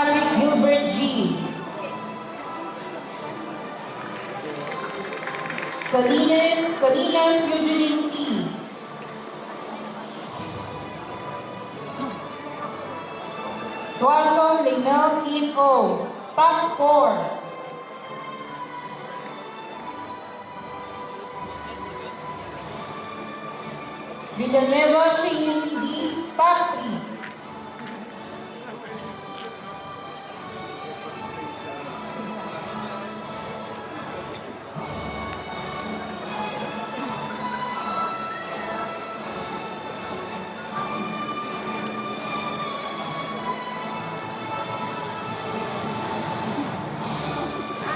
Patrick Gilbert G. Salinas Eugene T. Tuason Lignel Kit O. Top 4. Villanueva Shailene D. Top 3.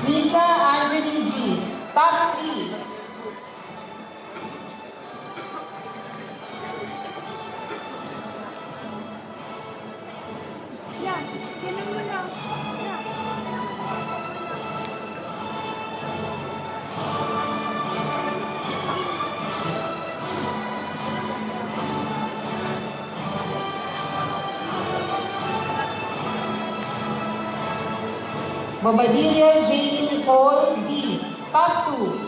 Lisa Angeline G. Top 3. Yan, ganun mo lang. Yan. Bobadilla Jamie Nicole D. Top 2.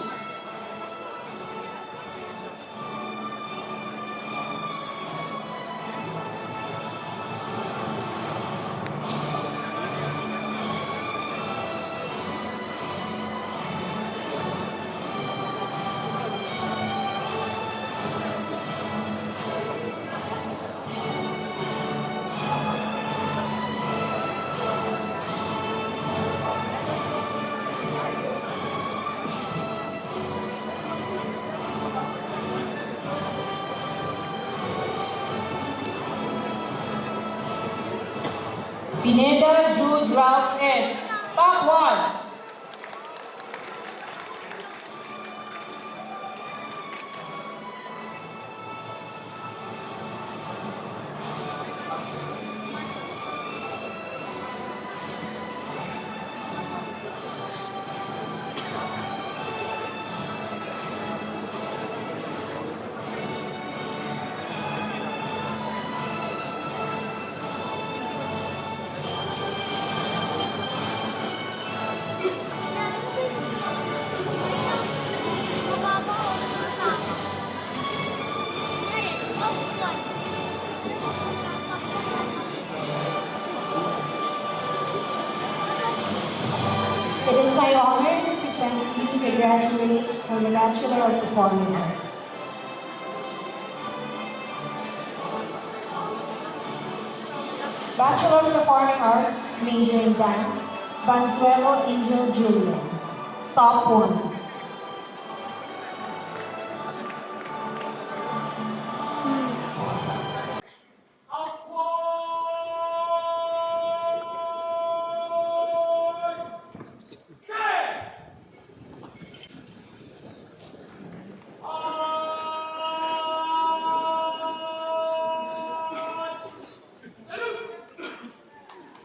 Pineda Jude Ralph S. Top 1. Mababa o mataas? Yan, upuan. It is my honor to present to you the graduates from the Bachelor of Performing Arts. Bachelor of Performing Arts, major in dance, Banzuelo Angel Julian. Top 1.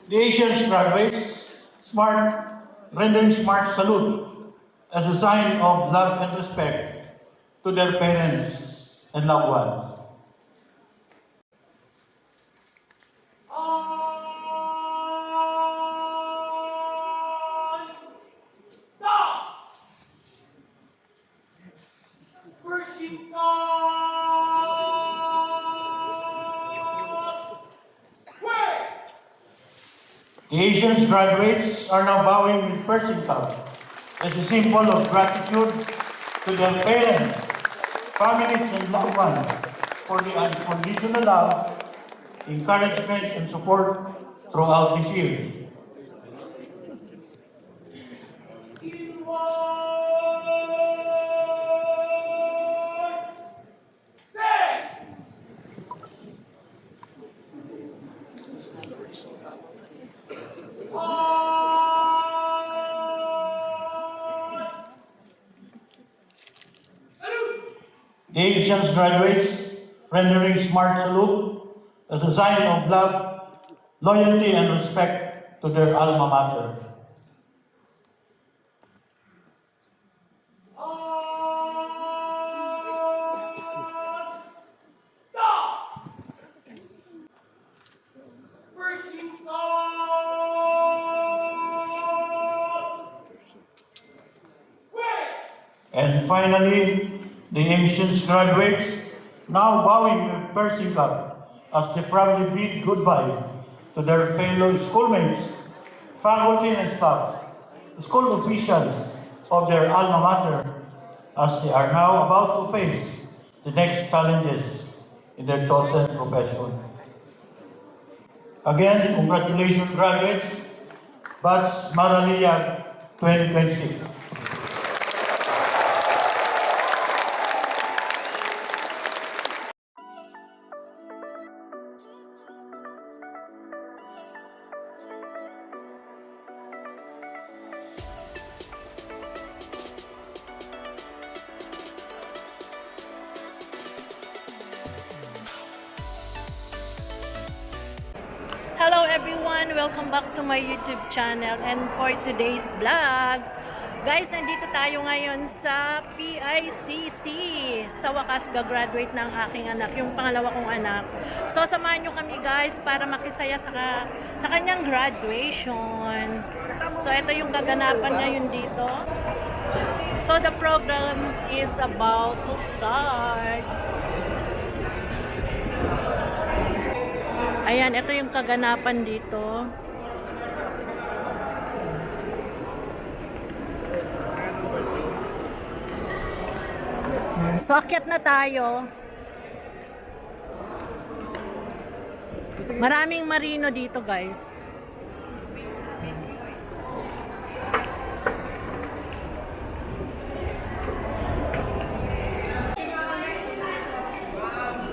The Asians graduates rendering smart salute as a sign of love and respect to their parents and loved ones. The Asians graduates are now bowing with pursing cup as a symbol of gratitude to their parents, families, and loved ones for the unconditional love, encouragement, and support throughout this year. The Asians graduates rendering smart salute as a sign of love, loyalty, and respect to their alma mater. And finally, the ancient graduates now bowing with piercing cup as they proudly bid goodbye to their fellow schoolmates, faculty and staff, school officials of their alma mater as they are now about to face the next challenges in their chosen profession. Again, congratulations graduates, Batch Maralia 2026. Hello everyone! Welcome back to my YouTube channel and for today's vlog. Guys, nandito tayo ngayon sa PICC. Sa wakas, gagraduate ng aking anak, yung pangalawa kong anak. So, samahan nyo kami guys para makisaya sa kanyang graduation. So, ito yung gaganapan ngayon dito. So, the program is about to start. Ayan, ito yung kaganapan dito. So, akyat na tayo. Maraming marino dito, guys.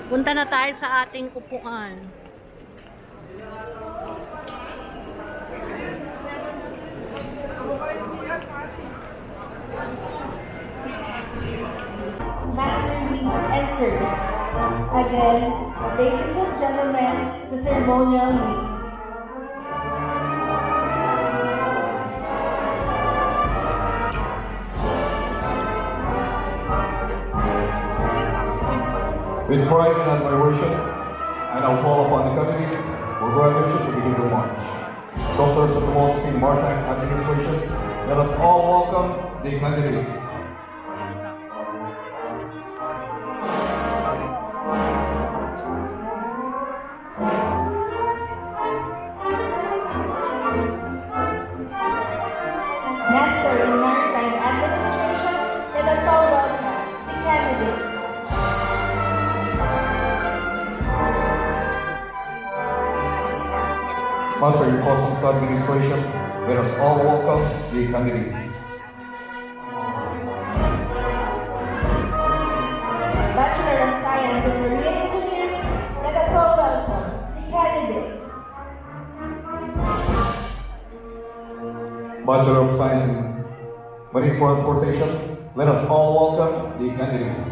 Punta na tayo sa ating upuan. Masterly and service. Again, ladies and gentlemen, the ceremonial leads. With pride and admiration, I now call upon the candidates for graduation to begin their march. Doctors of the Mosque Maritime Administration, let us all welcome the candidates. Master in Maritime Administration, let us all welcome the candidates. Master in Customs Administration, let us all welcome the candidates. Bachelor of Science in Marine Engineering, let us all welcome the candidates. Bachelor of Science in Marine Transportation, let us all welcome the candidates.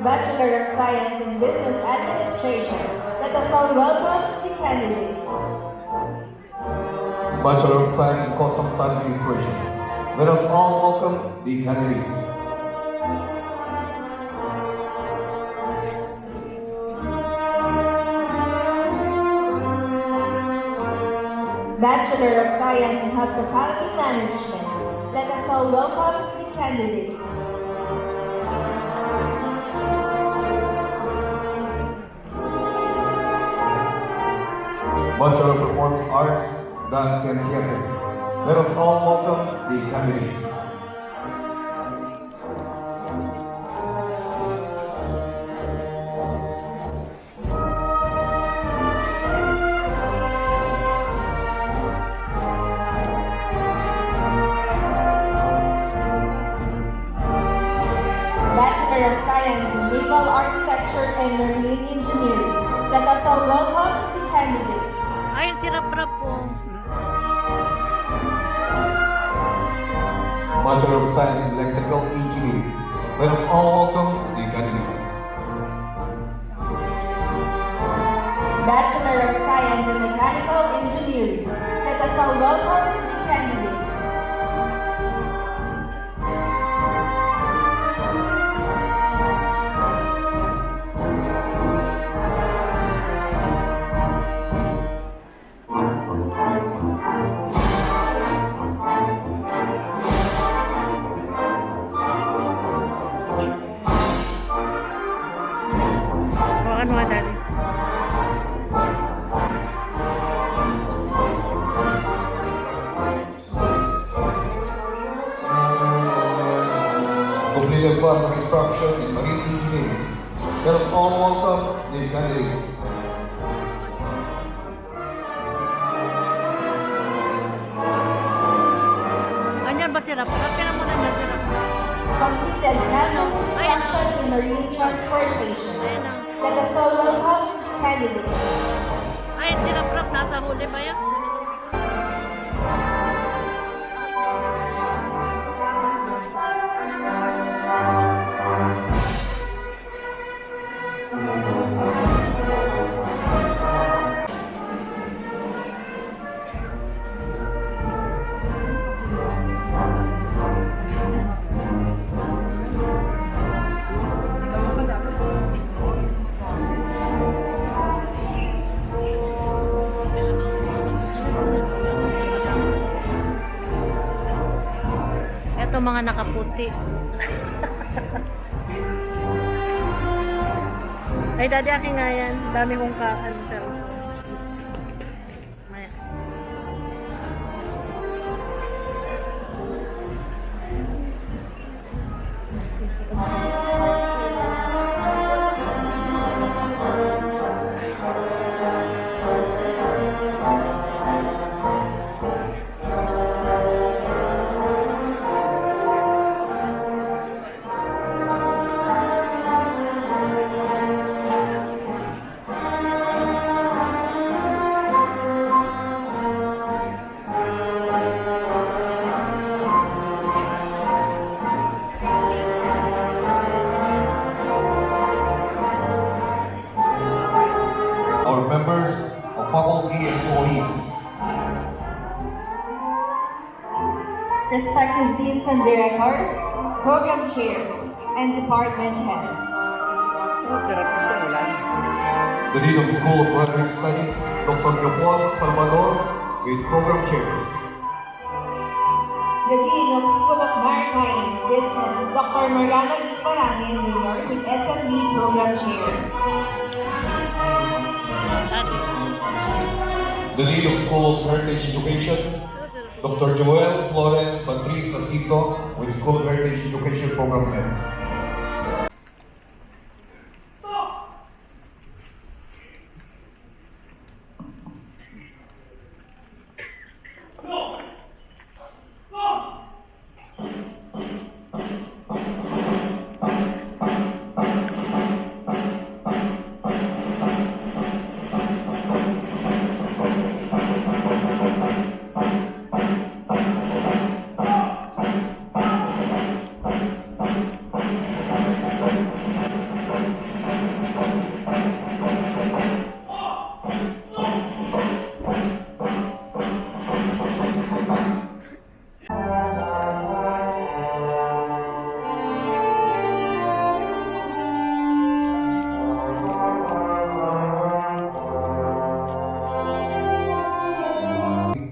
Bachelor of Science in Business Administration, let us all welcome the candidates. Bachelor of Science in Customs Administration, let us all welcome the candidates. Bachelor of Science in Hospitality Management, let us all welcome the candidates. Bachelor of Performing Arts, Dance and Theater, let us all welcome the candidates. Bachelor of Science in Naval Architecture and Marine Engineering, let us all welcome the candidates. Ayun, si Rap-Rap po. Bachelor of Science in Electrical Engineering, let us all welcome the candidates. Bachelor of Science in Mechanical Engineering, let us all welcome the candidates. syllabus of instruction in marine engineering. Let us all welcome the candidates. Anyan ba si Rap? Kaya mo na dyan si Rap. Completed manual Ayan na. instruction in marine transportation. Ayan na. Let us all welcome candidates. Ayan si Rap Rap. Nasa huli ba yan? Ito mga nakaputi. Ay, daddy, akin nga yan. Dami kong kaan, sir. Ayan. Our members of faculty and employees. Respective deans and directors, program chairs, and department head. The Dean of School of Graduate Studies, Dr. Leopold Salvador, with program chairs. The Dean of School of Maritime Business, Dr. Mariano E. Parangin Jr. with SMB program chairs. Daddy. The Dean of School of Heritage Education, Dr. Joel Florence Patrice Asito, with School of Heritage Education program heads.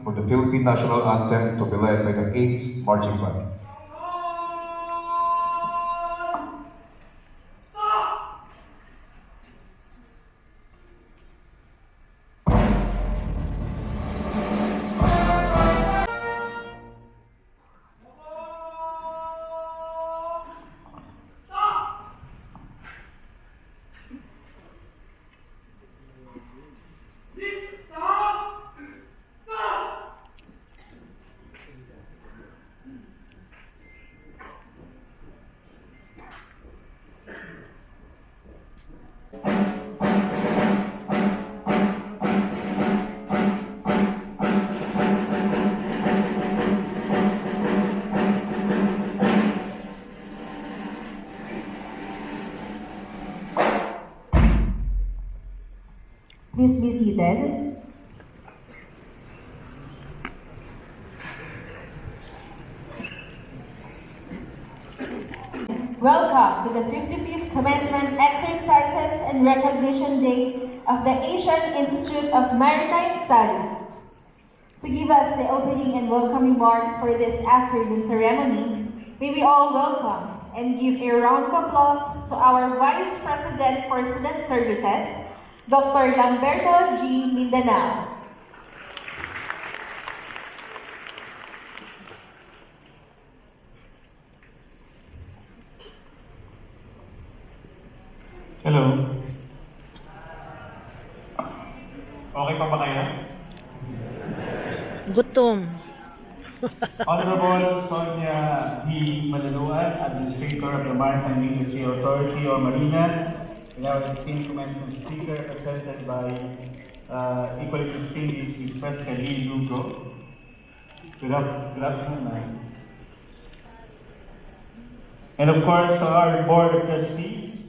For the Philippine National Anthem to be led by the 8th Marching Band. Please be seated. Welcome to the 55th Commencement Exercises and Recognition Day of the Asian Institute of Maritime Studies. To give us the opening and welcome remarks for this afternoon ceremony, may we all welcome and give a round of applause to our Vice President for Student Services, Dr. Lamberto G. Mindanao. Gutom. Honorable Sonia B. Malaluan, Administrator of the Maritime Industry Authority or Marina, and our esteemed commencement speaker, presented by equally distinguished Ms. Fresca Lee Lugo. Good afternoon, ma'am. And of course, to our Board of Trustees,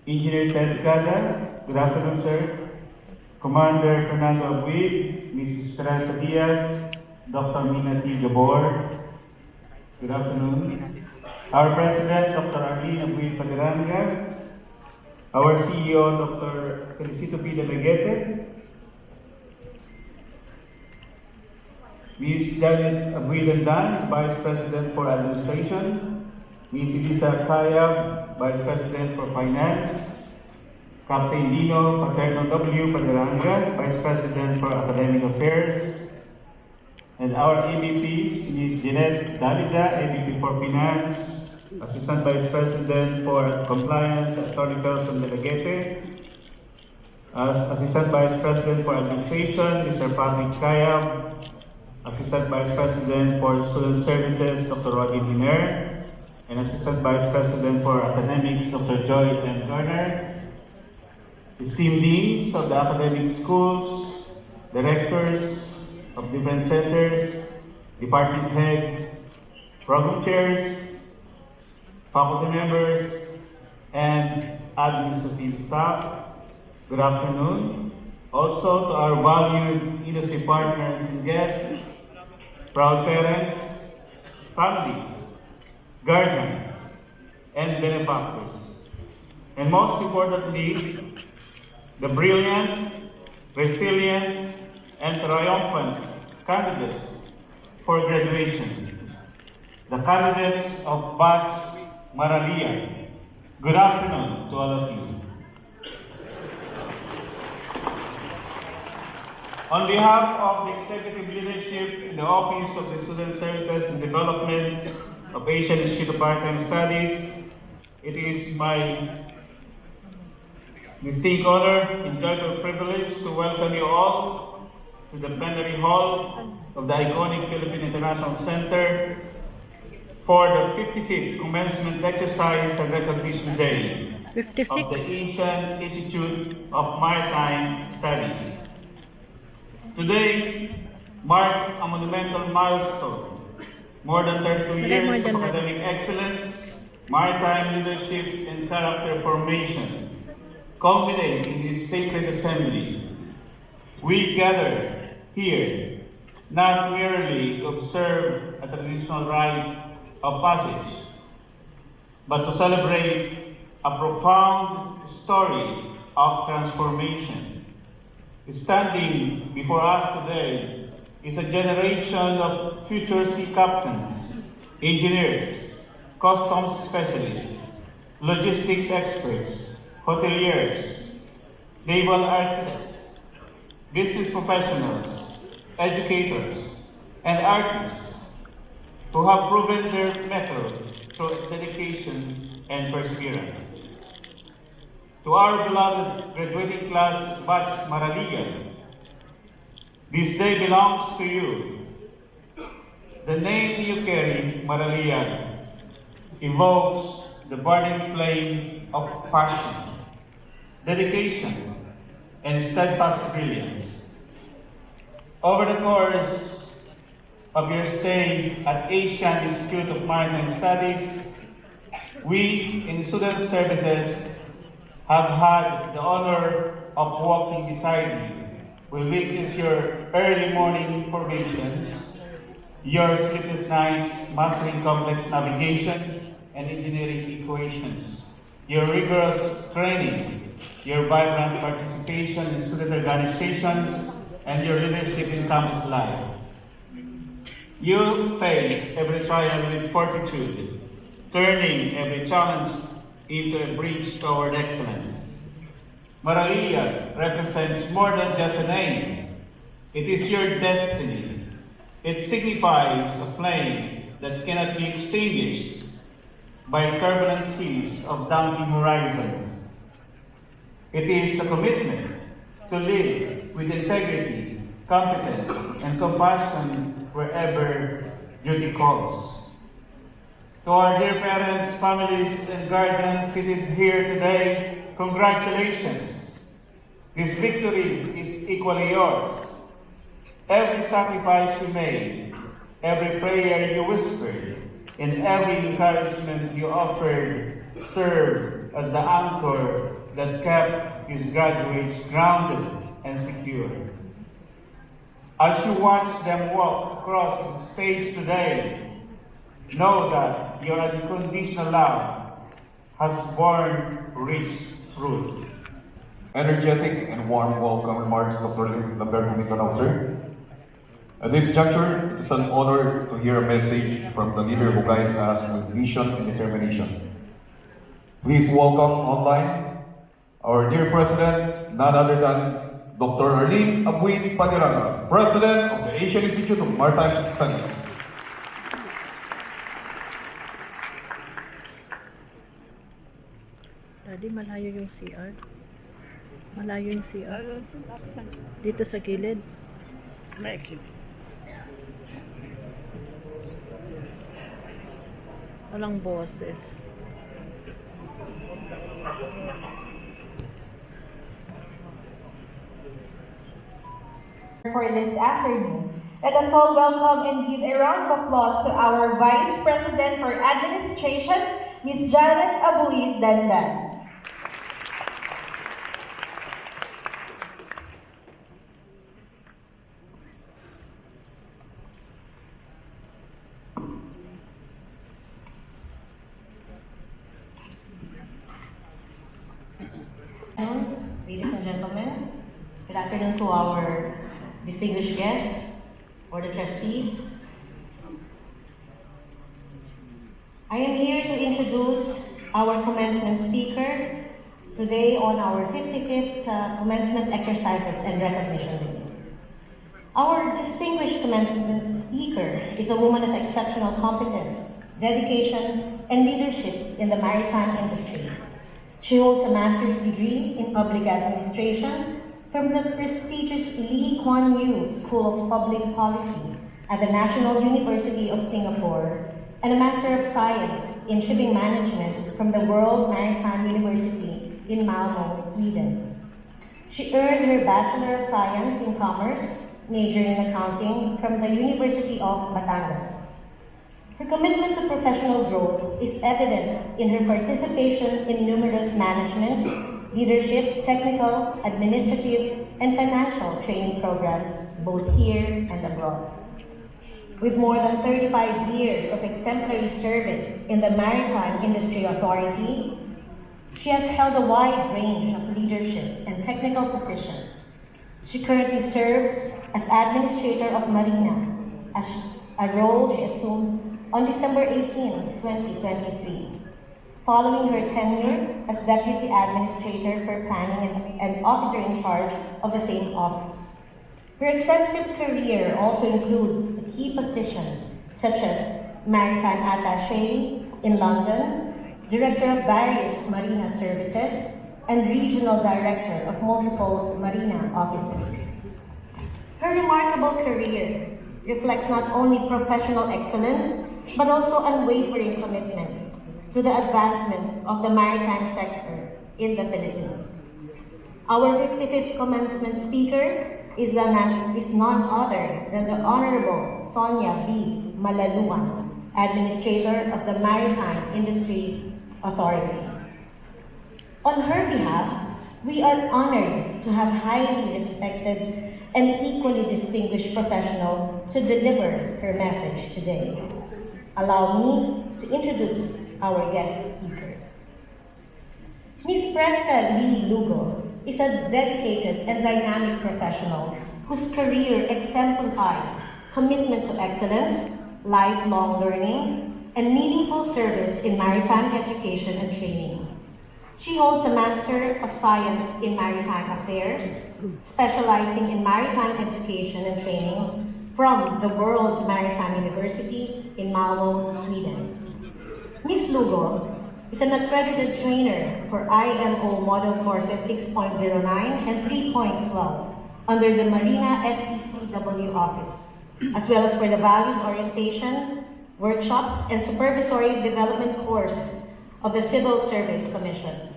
Engineer Ted Gada, good afternoon, sir. Commander Fernando Abuid, Mrs. Teresa Diaz, Dr. Mina T. Gabor, good afternoon. Our President, Dr. Arlene Abuid Padiranga, our CEO, Dr. Felicito P. De Leguete, Ms. Janet Abuidandan, Vice President for Administration, Ms. Elisa Kayab, Vice President for Finance, Captain Dino Paterno W. Padiranga, Vice President for Academic Affairs, and our AVPs, Ms. Jeanette Davida, AVP for Finance, Assistant Vice President for Compliance, Attorney Felson De Leguete, Assistant Vice President for Administration, Mr. Patrick Kayab, Assistant Vice President for Student Services, Dr. Rodin Hiner, and Assistant Vice President for Academics, Dr. Joy M. Garner, esteemed deans of the academic schools, directors of different centers, department heads, program chairs, faculty members, and administrative staff, good afternoon. Also to our valued industry partners and guests, proud parents, families, guardians, and benefactors. And most importantly, the brilliant, resilient, and triumphant candidates for graduation, the candidates of Batch Maralia. Good afternoon to all of you. On behalf of the executive leadership in the Office of the Student Services and Development of Asian Institute of Maritime Studies, it is my distinct honor and joyful privilege to welcome you all to the plenary hall of the iconic Philippine International Center for the 55th Commencement Exercise and Recognition Day of the 56. Asian Institute of Maritime Studies. Today marks a monumental milestone. More than 32 years of academic excellence, maritime leadership, and character formation culminate in this sacred assembly. We gather here not merely to observe a traditional rite of passage, but to celebrate a profound story of transformation. Standing before us today is a generation of future sea captains, engineers, customs specialists, logistics experts, hoteliers, naval architects, business professionals, educators, and artists who have proven their mettle through dedication and perseverance. To our beloved graduating class, Batch Maralia, this day belongs to you. The name you carry, Maralia, evokes the burning flame of passion, dedication, and steadfast brilliance. Over the course of your stay at Asian Institute of Maritime Studies, we in Student Services have had the honor of walking beside you. We witness your early morning formations, your sleepless nights mastering complex navigation and engineering equations, your rigorous training, your vibrant participation in student organizations, and your leadership in campus life. You face every trial with fortitude, turning every challenge into a bridge toward excellence. Maralia represents more than just a name. It is your destiny. It signifies a flame that cannot be extinguished by turbulent seas of daunting horizons. It is a commitment to live with integrity competence, and compassion wherever duty calls. To our dear parents, families, and guardians seated here today, congratulations. This victory is equally yours. Every sacrifice you made, every prayer you whispered, and every encouragement you offered served as the anchor that kept these graduates grounded and secure. As you watch them walk across the stage today, know that your unconditional love has borne rich fruit. Energetic and warm welcome remarks, Dr. Lamberto Mindanao, sir. At this juncture, it is an honor to hear a message from the leader who guides us with vision and determination. Please welcome online our dear President, none other than Dr. Arlene Abuin Padiranga, President of the Asian Institute of Maritime Studies. Daddy, malayo yung CR. Malayo yung CR. Dito sa gilid. Walang boses. For this afternoon, let us all welcome and give a round of applause to our Vice President for Administration, Ms. Janet Abuid Dandan. Ladies and gentlemen, good afternoon to our distinguished guests, Board of Trustees. I am here to introduce our commencement speaker today on our 55th commencement exercises and recognition day. Our distinguished commencement speaker is a woman of exceptional competence, dedication, and leadership in the maritime industry. She holds a master's degree in public administration from the prestigious Lee Kuan Yew School of Public Policy at the National University of Singapore and a Master of Science in Shipping Management from the World Maritime University in Malmö, Sweden. She earned her Bachelor of Science in Commerce, major in accounting from the University of Batangas. Her commitment to professional growth is evident in her participation in numerous management, leadership, technical, administrative, and financial training programs, both here and abroad. With more than 35 years of exemplary service in the Maritime Industry Authority, she has held a wide range of leadership and technical positions. She currently serves as Administrator of Marina, a role she assumed on December 18, 2023, following her tenure as Deputy Administrator for Planning and Officer in charge of the same office. Her extensive career also includes key positions such as Maritime Attaché in London, Director of various Marina services, and Regional Director of multiple Marina offices. Her remarkable career reflects not only professional excellence, but also unwavering commitment to the advancement of the maritime sector in the Philippines. Our 55th commencement speaker is none other than the Honorable Sonia B. Malaluan, Administrator of the Maritime Industry Authority. On her behalf, we are honored to have highly respected and equally distinguished professional to deliver her message today. Allow me to introduce our guest speaker. Ms. Presca Lee Lugo is a dedicated and dynamic professional whose career exemplifies commitment to excellence, lifelong learning, and meaningful service in maritime education and training. She holds a Master of Science in Maritime Affairs, specializing in maritime education and training from the World Maritime University in Malmö, Sweden. Ms. Lugo is an accredited trainer for IMO Model Courses 6.09 and 3.12, under the Marina STCW office, as well as for the values orientation, workshops, and supervisory development courses of the Civil Service Commission.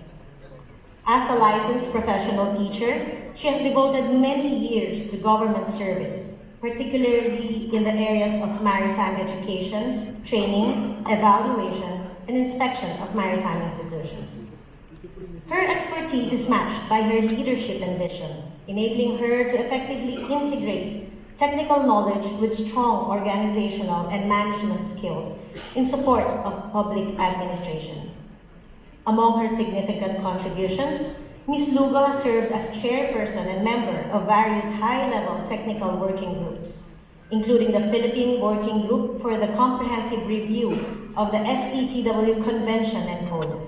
As a licensed professional teacher, she has devoted many years to government service, particularly in the areas of maritime education, training, evaluation, and inspection of maritime institutions. Her expertise is matched by her leadership and vision, enabling her to effectively integrate technical knowledge with strong organizational and management skills in support of public administration. Among her significant contributions, Ms. Lugo served as chairperson and member of various high-level technical working groups, including the Philippine Working Group for the Comprehensive Review of the STCW Convention and Code,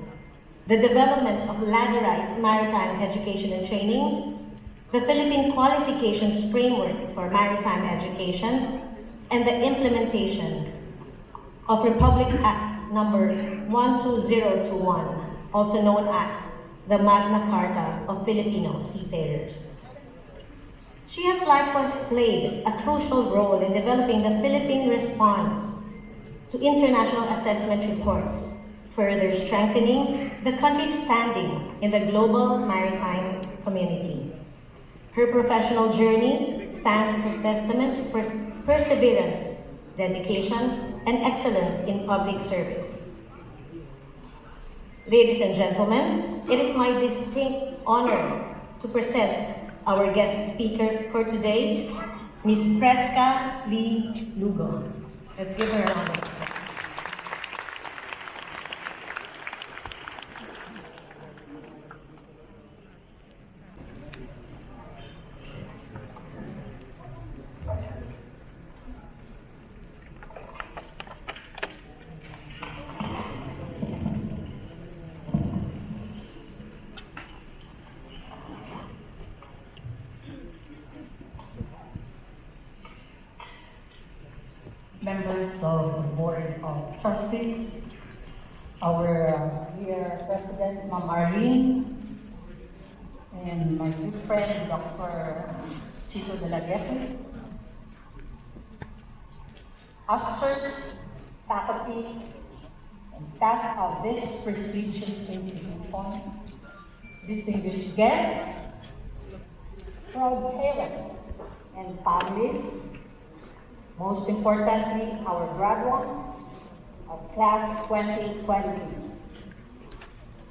the development of ladderized maritime education and training, the Philippine Qualifications Framework for Maritime Education, and the implementation of Republic Act number 12021, also known as the Magna Carta of Filipino Seafarers. She has likewise played a crucial role in developing the Philippine response to international assessment reports, further strengthening the country's standing in the global maritime community. Her professional journey stands as a testament to perseverance, dedication, and excellence in public service. Ladies and gentlemen, it is my distinct honor to present our guest speaker for today, Ms. Fresca Lee Lugo. Let's give her a round of applause. Members of the Board of Trustees, our dear President, Ma'am Arlene, and my good friend, Dr. Chico de la Guerra, officers, faculty, and staff of this prestigious institution, distinguished guests, proud parents and families, most importantly, our graduates of Class 2020.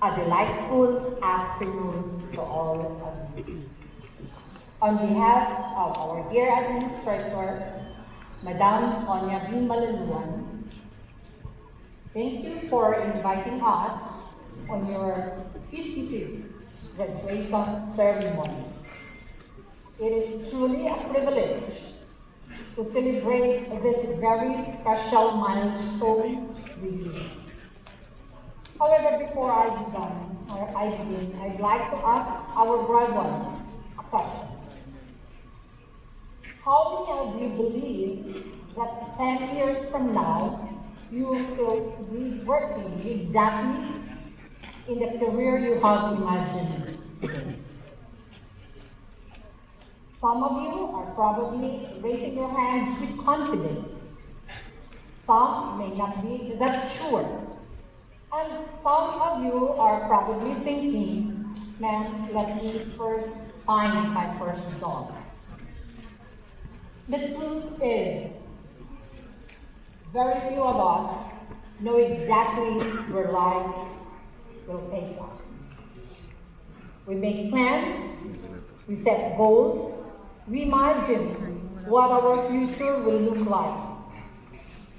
A delightful afternoon to all of you. On behalf of our dear Administrator, Madam Sonia B. Malaluan, thank you for inviting us on your 55th graduation ceremony. It is truly a privilege to celebrate this very special milestone with you. However, before I begin, I'd like to ask our graduates a question. How many of you believe that 10 years from now, you will be working exactly in the career you have imagined today? Some of you are probably raising your hands with confidence. Some may not be that sure. And some of you are probably thinking, man, let me first find my first job. The truth is, very few of us know exactly where life will take us. We make plans, we set goals, we imagine what our future will look like.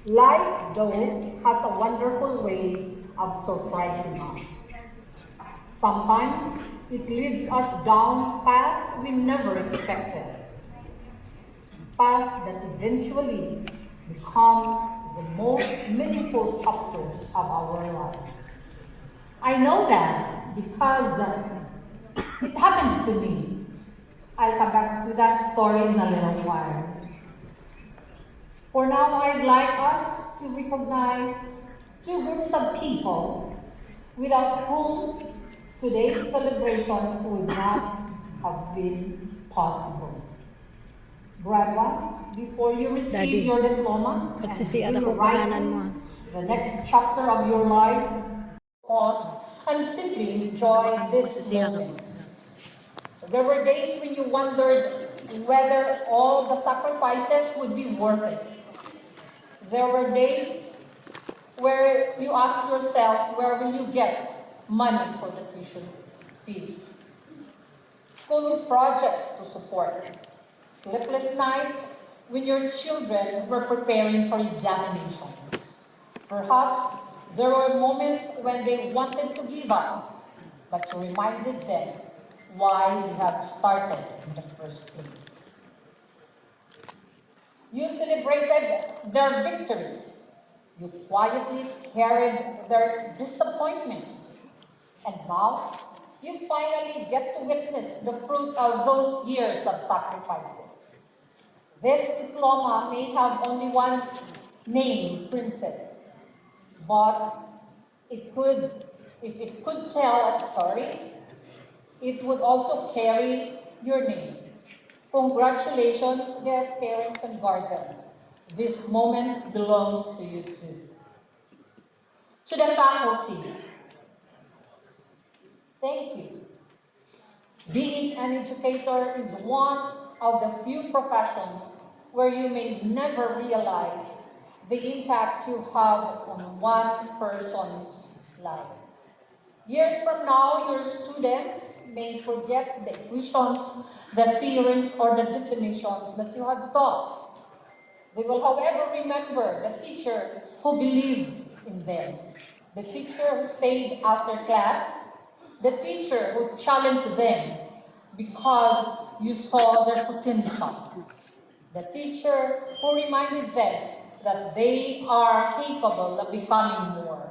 Life, though, has a wonderful way of surprising us. Sometimes it leads us down paths we never expected. Paths that eventually become the most meaningful chapters of our life. I know that because it happened to me. I'll come back to that story in a little while. For now, I'd like us to recognize two groups of people without whom today's celebration would not have been possible. Grad ones, before you receive Daddy, your diploma and nagsisiyan begin ako pangalan mo. writing the next chapter of your life, pause and simply enjoy this Nagsisiyan ako. moment. There were days when you wondered whether all the sacrifices would be worth it. There were days where you asked yourself, where will you get money for the tuition fees? School projects to support. Sleepless nights when your children were preparing for examinations. Perhaps there were moments when they wanted to give up, but you reminded them why you had started in the first place. You celebrated their victories. You quietly carried their disappointments. And now, you finally get to witness the fruit of those years of sacrifices. This diploma may have only one name printed, but it could, if it could tell a story, it would also carry your name. Congratulations, dear parents and guardians. This moment belongs to you too. To the faculty, thank you. Being an educator is one of the few professions where you may never realize the impact you have on one person's life. Years from now, your students may forget the equations, the theories, or the definitions that you have taught. They will, however, remember the teacher who believed in them, the teacher who stayed after class, the teacher who challenged them because you saw their potential, the teacher who reminded them that they are capable of becoming more.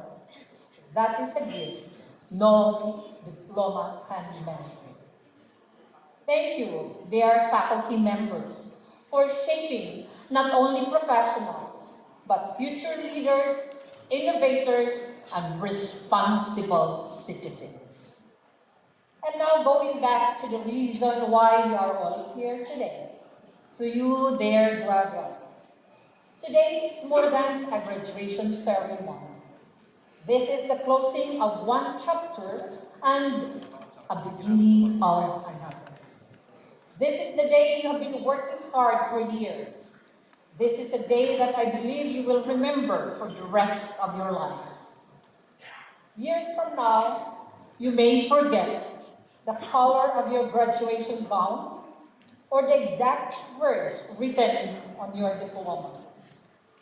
That is a gift no diploma can measure. Thank you, dear faculty members, for shaping not only professionals, but future leaders, innovators, and responsible citizens. And now going back to the reason why we are all here today. To you, dear graduates, today is more than a graduation ceremony. This is the closing of one chapter and a beginning of another. This is the day you have been working hard for years. This is a day that I believe you will remember for the rest of your lives. Years from now, you may forget the color of your graduation gown or the exact words written on your diploma.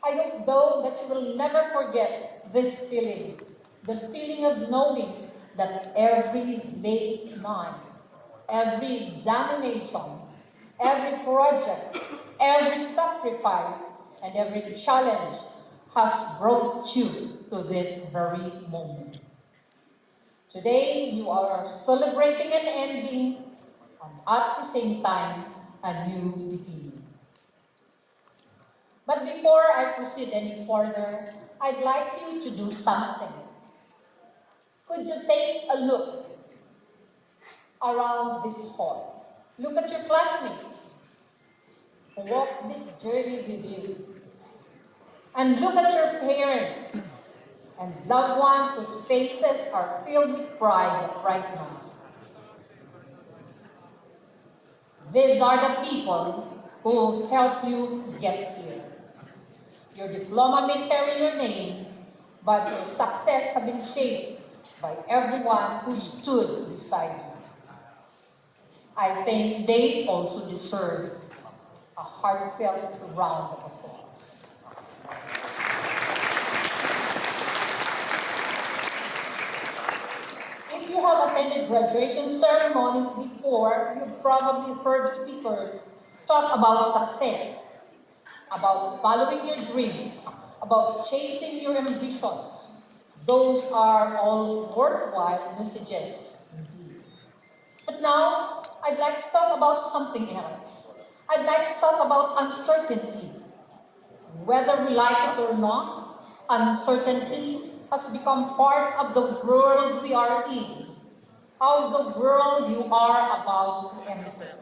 I hope, though, that you will never forget this feeling, the feeling of knowing that every late night, every examination, every project, every sacrifice, and every challenge has brought you to this very moment. Today, you are celebrating an ending and at the same time, a new beginning. But before I proceed any further, I'd like you to do something. Could you take a look around this hall? Look at your classmates. Walk this journey with you. And look at your parents and loved ones whose faces are filled with pride right now. These are the people who helped you get here. Your diploma may carry your name, but your success has been shaped by everyone who stood beside you. I think they also deserve a heartfelt round of applause. If you have attended graduation ceremonies before, you've probably heard speakers talk about success, about following your dreams, about chasing your ambitions. Those are all worthwhile messages indeed. But now, I'd like to talk about something else. I'd like to talk about uncertainty. Whether we like it or not, uncertainty has become part of the world we are in, of the world you are about to enter.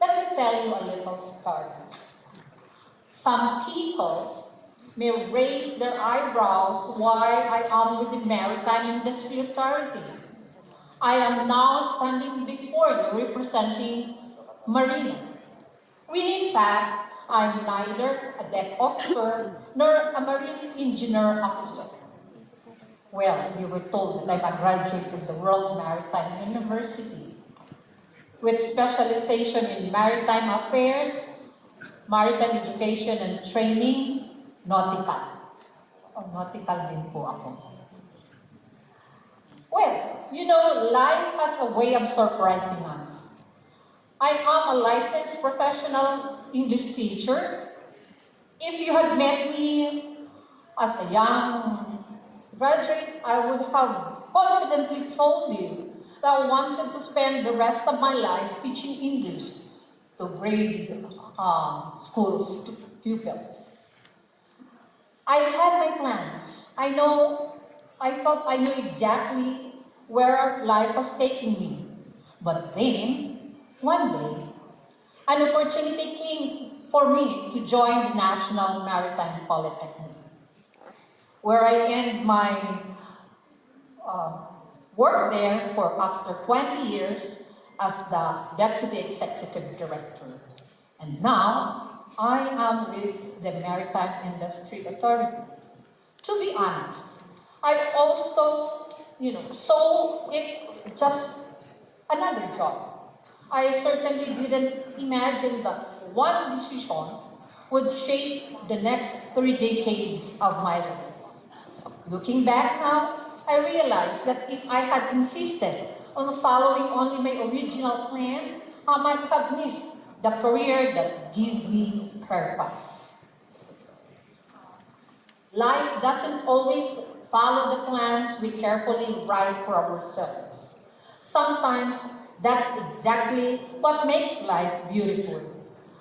let me tell you a little story. Some people may raise their eyebrows why I am with the Maritime Industry Authority. I am now standing before you representing Marina. When in fact, I'm neither a deck officer nor a marine engineer officer. Well, you were told that I'm a graduate of the World Maritime University with specialization in maritime affairs, maritime education and training, nautical. Nautical din po ako. Well, you know, life has a way of surprising us. I am a licensed professional English teacher. If you had met me as a young graduate, I would have confidently told you that I wanted to spend the rest of my life teaching English to grade school pupils. I had my plans. I thought I knew exactly where life was taking me. But then, one day, an opportunity came for me to join the National Maritime Polytechnic, where I ended my work there for after 20 years as the Deputy Executive Director. And now, I am with the Maritime Industry Authority. To be honest, I also, so it just another job. I certainly didn't imagine that one decision would shape the next 3 decades of my life. Looking back now, I realized that if I had insisted on following only my original plan, I might have missed the career that gave me purpose. Life doesn't always follow the plans we carefully write for ourselves. Sometimes that's exactly what makes life beautiful.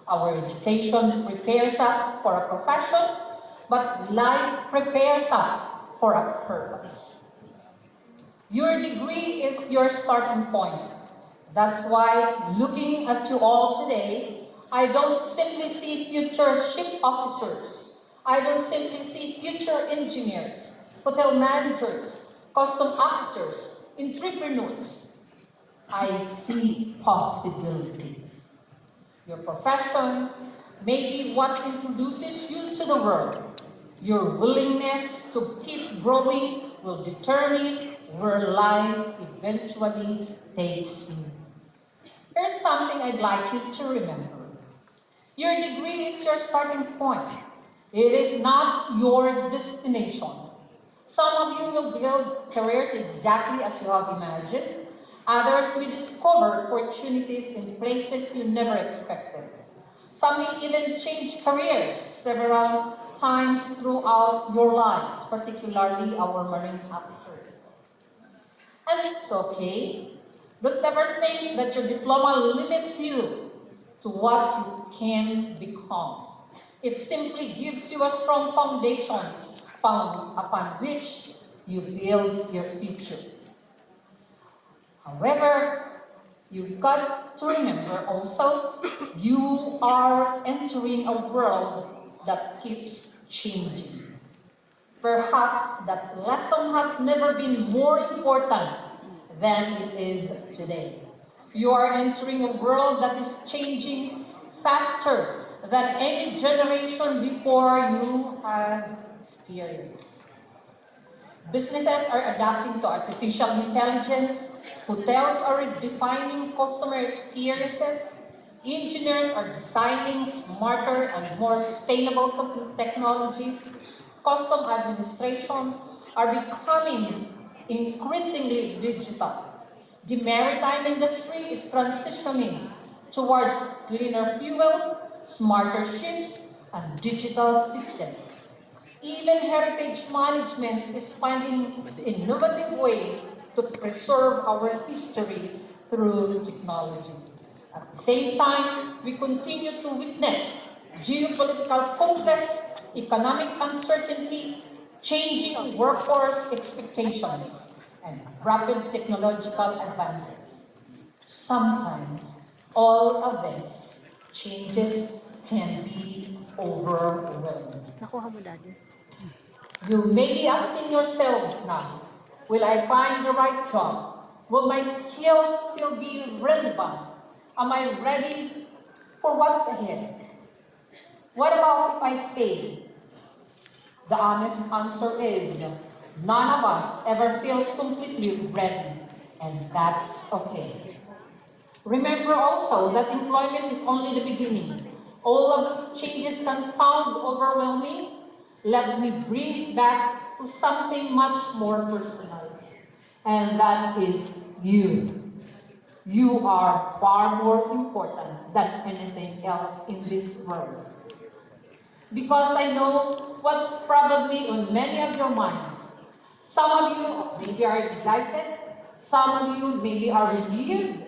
Our education prepares us for a profession, but life prepares us for a purpose. Your degree is your starting point. That's why, looking at you all today, I don't simply see future ship officers. I don't simply see future engineers, hotel managers, custom officers, entrepreneurs. I see possibilities. Your profession may be what introduces you to the world. Your willingness to keep growing will determine where life eventually takes you. Here's something I'd like you to remember. Your degree is your starting point. It is not your destination. Some of you will build careers exactly as you have imagined. Others will discover opportunities in places you never expected. Some may even change careers several times throughout your lives, particularly our marine officers. And it's okay. Don't ever think that your diploma limits you to what you can become. It simply gives you a strong foundation upon which you build your future. However, you've got to remember also, you are entering a world that keeps changing. Perhaps that lesson has never been more important than it is today. You are entering a world that is changing faster than any generation before you have experienced. Businesses are adapting to artificial intelligence. Hotels are redefining customer experiences. Engineers are designing smarter and more sustainable technologies. Custom administrations are becoming increasingly digital. The maritime industry is transitioning towards cleaner fuels, smarter ships, and digital systems. Even heritage management is finding innovative ways to preserve our history through technology. At the same time, we continue to witness geopolitical conflicts, economic uncertainty, changing workforce expectations, and rapid technological advances. Sometimes, all of this changes can be overwhelming. Nakuha mo, Daddy. You may be asking yourselves now, will I find the right job? Will my skills still be relevant? Am I ready for what's ahead? What about if I fail? The honest answer is, none of us ever feels completely ready, and that's okay. Remember also that employment is only the beginning. All of these changes can sound overwhelming. Let me bring it back to something much more personal, and that is you. You are far more important than anything else in this world. Because I know what's probably on many of your minds. Some of you maybe are excited, some of you maybe are relieved,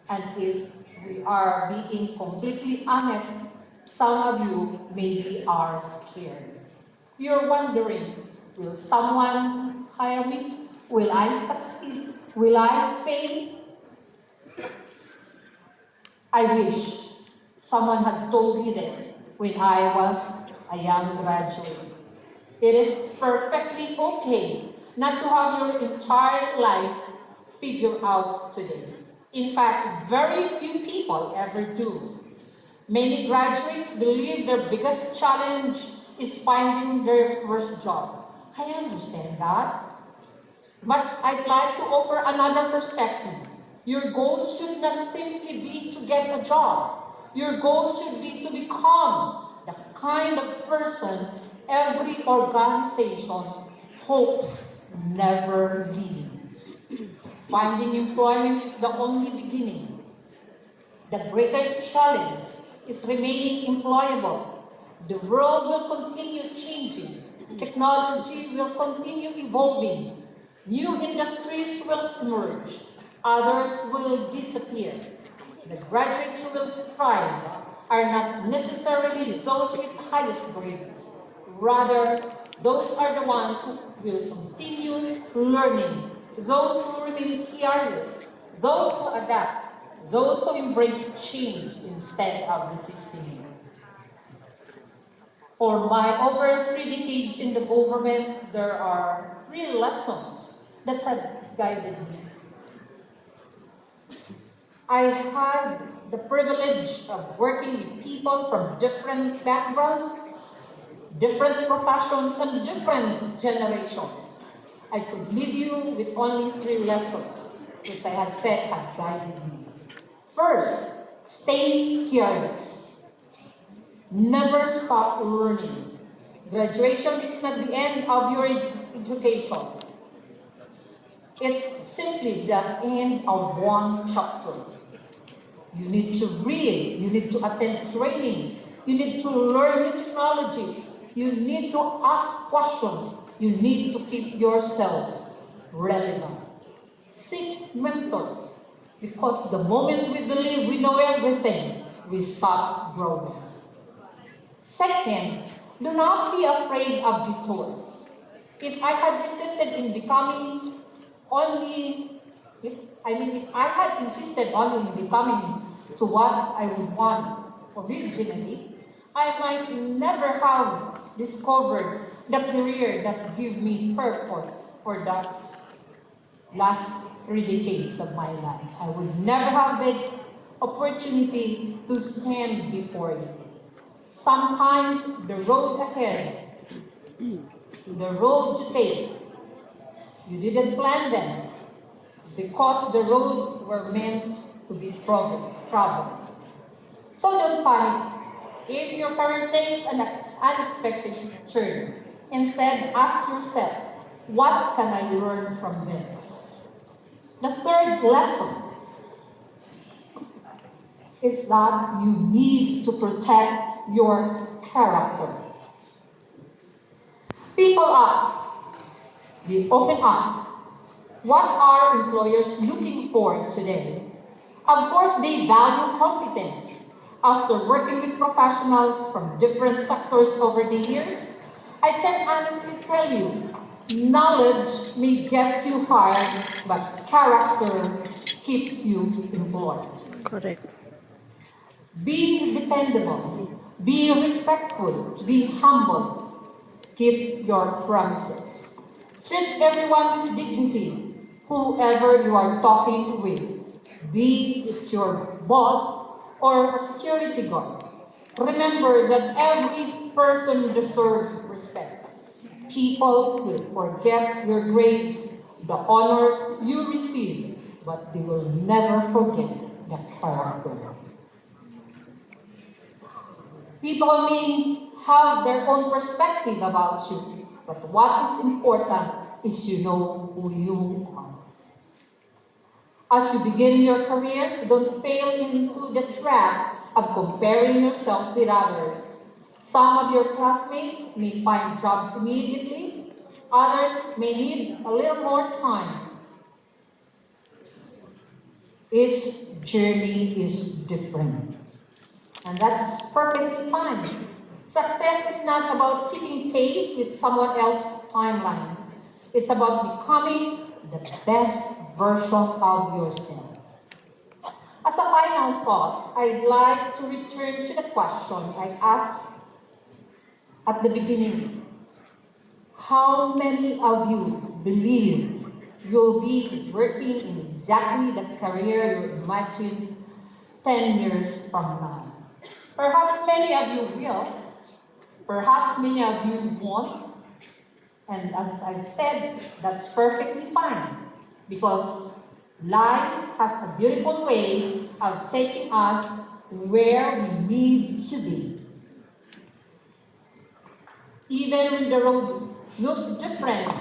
and if we are being completely honest, some of you maybe are scared. You're wondering, will someone hire me? Will I succeed? Will I fail? I wish someone had told me this when I was a young graduate. It is perfectly okay not to have your entire life figured out today. In fact, very few people ever do. Many graduates believe their biggest challenge is finding their first job. I understand that. But I'd like to offer another perspective. Your goals should not simply be to get a job. Your goals should be to become the kind of person every organization hopes never leaves. Finding employment is the only beginning. The greater challenge is remaining employable. The world will continue changing. Technology will continue evolving. New industries will emerge. Others will disappear. The graduates who will thrive are not necessarily those with highest grades. Rather, those are the ones who will continue learning, those who remain curious, those who adapt, those who embrace change instead of resisting it. For my over 3 decades in the government, there are 3 lessons that have guided me. I had the privilege of working with people from different backgrounds, different professions, and different generations. I could leave you with only 3 lessons, which I had said have guided me. First, stay curious. Never stop learning. Graduation is not the end of your education. It's simply the end of one chapter. You need to read, you need to attend trainings, you need to learn new technologies, you need to ask questions, you need to keep yourselves relevant. Seek mentors, because the moment we believe we know everything, we stop growing. Second, do not be afraid of detours. If I had resisted in becoming if I had insisted only in becoming to what I would want originally, I might never have discovered the career that gave me purpose for the last 3 decades of my life. I would never have this opportunity to stand before you. Sometimes the road ahead, the road to take, you didn't plan them because the road were meant to be traveled. So don't panic if your career takes an unexpected turn. Instead, ask yourself, what can I learn from this? The third lesson is that you need to protect your character. People we often ask, what are employers looking for today? Of course, they value competence. After working with professionals from different sectors over the years, I can honestly tell you, knowledge may get you hired, but character keeps you employed. Correct. Be dependable. Be respectful. Be humble. Keep your promises. Treat everyone with dignity, whoever you are talking with. Be it your boss or a security guard. Remember that every person deserves respect. People will forget your grades, the honors you receive, but they will never forget the character. People may have their own perspective about you, but what is important is you know who you are. As you begin your careers, don't fall into the trap of comparing yourself with others. Some of your classmates may find jobs immediately, others may need a little more time. Each journey is different, and that's perfectly fine. Success is not about keeping pace with someone else's timeline. It's about becoming the best version of yourself. As a final thought, I'd like to return to the question I asked at the beginning. How many of you believe you'll be working in exactly the career you imagined 10 years from now? Perhaps many of you will. Perhaps many of you won't. And as I've said, that's perfectly fine, because life has a beautiful way of taking us where we need to be. Even when the road looks different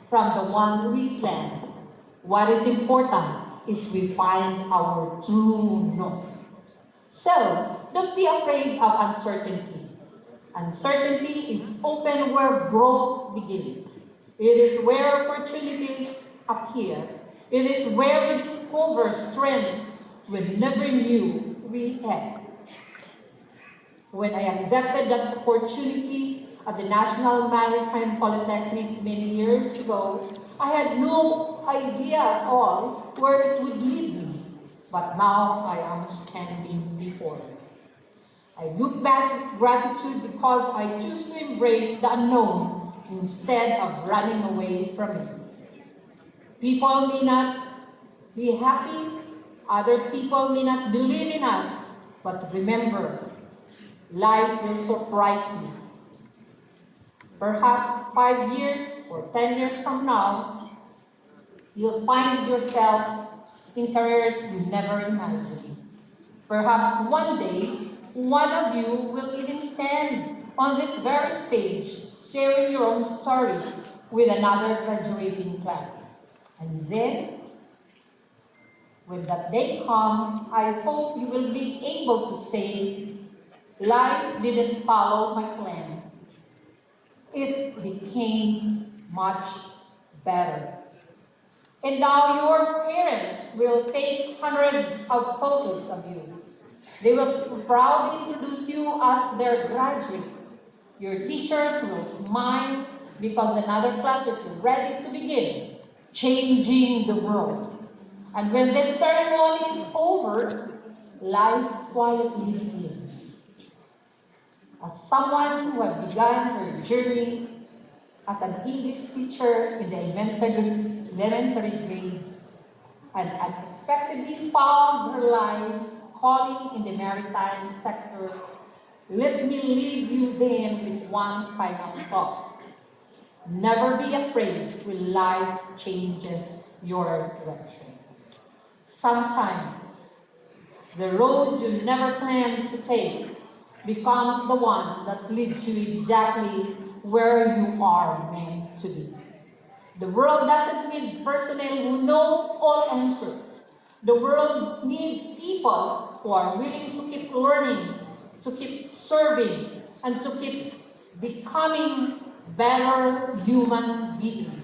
from the one we planned, what is important is we find our true north. So, don't be afraid of uncertainty. Uncertainty is open where growth begins. It is where opportunities appear. It is where we discover strength we never knew we had. When I accepted that opportunity at the National Maritime Polytechnic many years ago, I had no idea at all where it would lead me. But now I am standing before it. I look back with gratitude because I choose to embrace the unknown instead of running away from it. People may not be happy, other people may not believe in us, but remember, life will surprise you. Perhaps 5 years or 10 years from now, you'll find yourself in careers you never imagined. Perhaps one day, one of you will even stand on this very stage, sharing your own story with another graduating class. And then, when that day comes, I hope you will be able to say, life didn't follow my plan. It became much better. And now your parents will take hundreds of photos of you. They will proudly introduce you as their graduate. Your teachers will smile because another class is ready to begin, changing the world. And when this ceremony is over, life quietly begins. As someone who had begun her journey as an English teacher in the elementary grades and unexpectedly found her life calling in the maritime sector, let me leave you then with one final thought. Never be afraid when life changes your direction. Sometimes the road you never planned to take becomes the one that leads you exactly where you are meant to be. The world doesn't need personnel who know all answers. The world needs people who are willing to keep learning, to keep serving, and to keep becoming better human beings.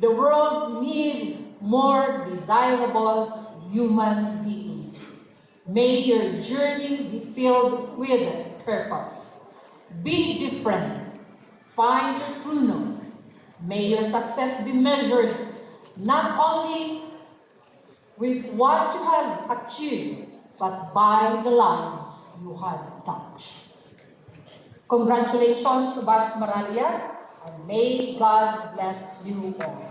The world needs more desirable human beings. May your journey be filled with purpose. Be different. Find your true north. May your success be measured not only with what you have achieved, but by the lives you had touched. Congratulations, Babs Maralia, and may God bless you all.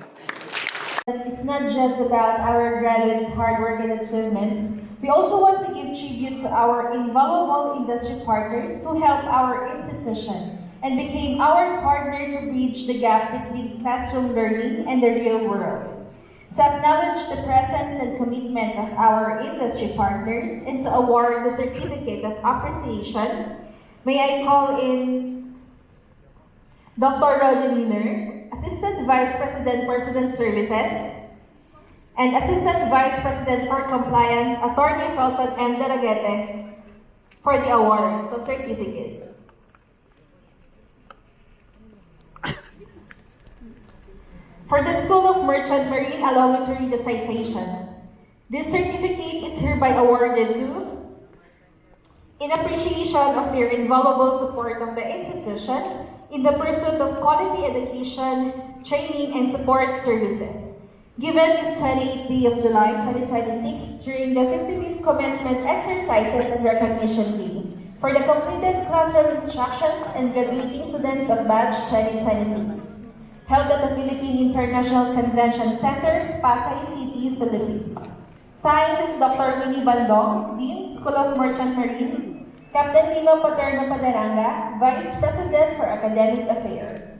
It's not just about our graduates' hard work and achievement. We also want to give tribute to our invaluable industry partners who helped our institution and became our partner to bridge the gap between classroom learning and the real world. To acknowledge the presence and commitment of our industry partners and to award the Certificate of Appreciation, may I call in Dr. Roger Liner, Assistant Vice President for Student Services, and Assistant Vice President for Compliance, Attorney Felson M. Daragete, for the award, so certificate. For the School of Merchant Marine, allow me to read the citation. This certificate is hereby awarded to, in appreciation of their invaluable support of the institution in the pursuit of quality education, training, and support services, given this 28th day of July 2026 during the 55th Commencement Exercises and Recognition Day for the completed classroom instructions and graduating students of Batch 2026. Held at the Philippine International Convention Center, Pasay City, Philippines. Signed, Dr. Winnie Bandong, Dean, School of Merchant Marine, Captain Lino Paterno Padaranga, Vice President for Academic Affairs.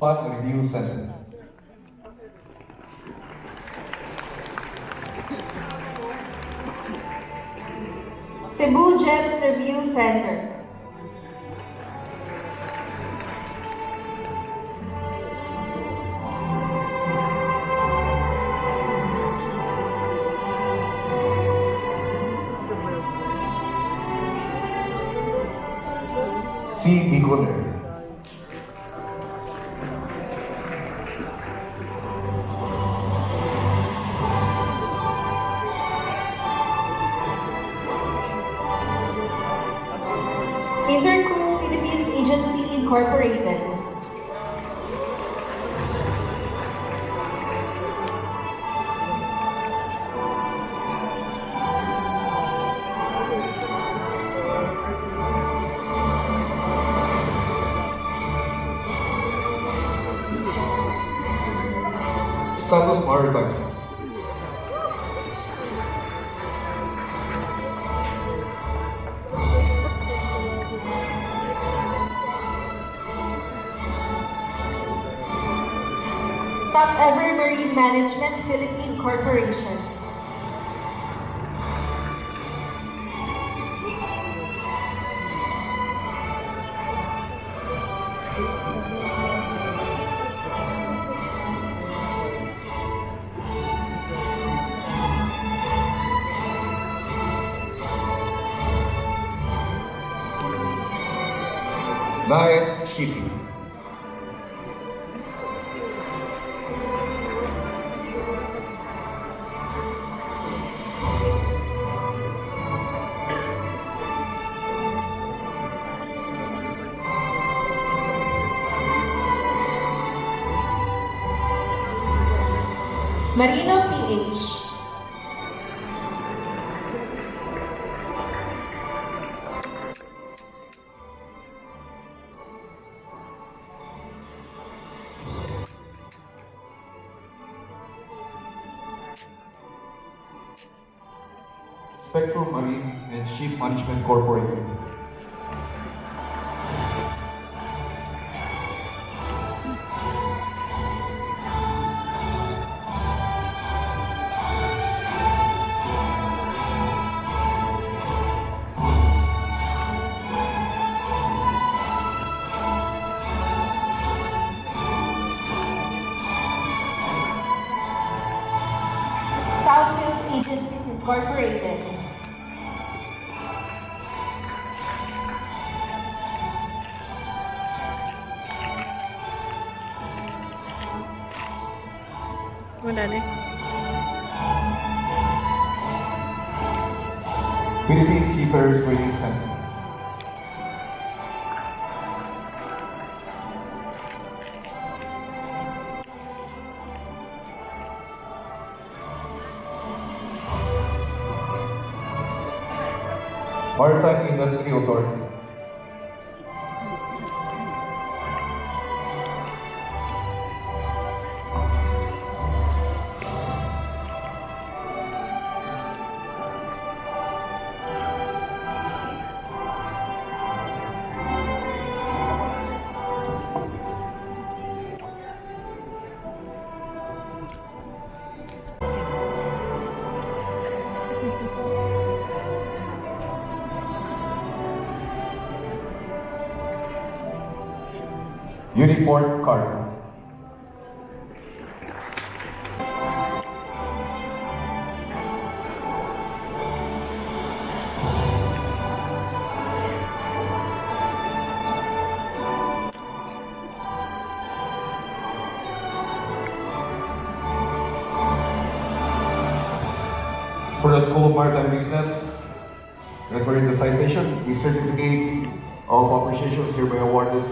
Pat Review Center. Cebu GEMS Review Center. C. Bigoner. Interco Philippines Agency Incorporated. Status Maritime. Top Ever Marine Management Philippine Corporation. Naes Shipping. Marino PH. Spectrum Marine and Ship Management Corporation. Southfield Agencies Incorporated. Wala na. Philippine Seafarers Training Center. Maritime Industry Authority. Uniport Cargo. For the School of Maritime Business, referring to citation, the certificate of appreciation is hereby awarded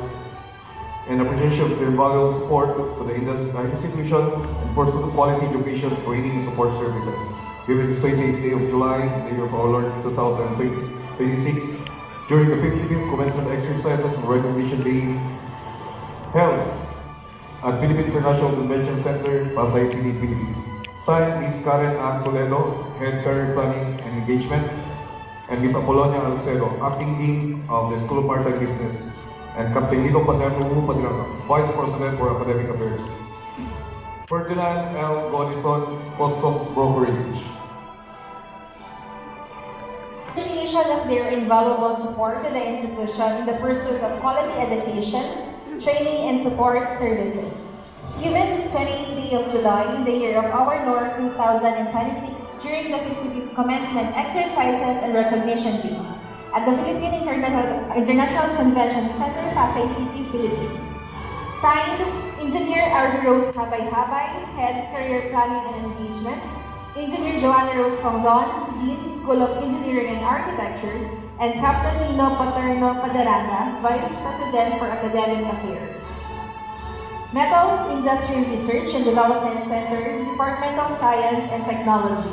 in appreciation of their valuable support to the institution and pursuit of quality education, training, and support services. Given this 28th day of July, the year of our Lord 2026, during the 55th commencement exercises and recognition day held at Philippine International Convention Center, Pasay City, Philippines. Signed, Ms. Karen Ann Toledo, Head Career Planning and Engagement, and Ms. Apolonia Alcedo, Acting Dean of the School of Maritime Business, and Captain Lino Paterno Padranga, Vice President for Academic Affairs. Ferdinand L. Godison, Customs Brokerage. Appreciation of their invaluable support to the institution in the pursuit of quality education, training, and support services. Given this 28th day of July in the year of our Lord 2026, during the 55th commencement exercises and recognition day at the Philippine International Convention Center, Pasay City, Philippines. Signed, Engineer Arby Rose Habay-Habay, Head Career Planning and Engagement, Engineer Joanna Rose Fangzon, Dean, School of Engineering and Architecture, and Captain Lino Paterno Padaranda, Vice President for Academic Affairs. Metals Industry Research and Development Center, Department of Science and Technology.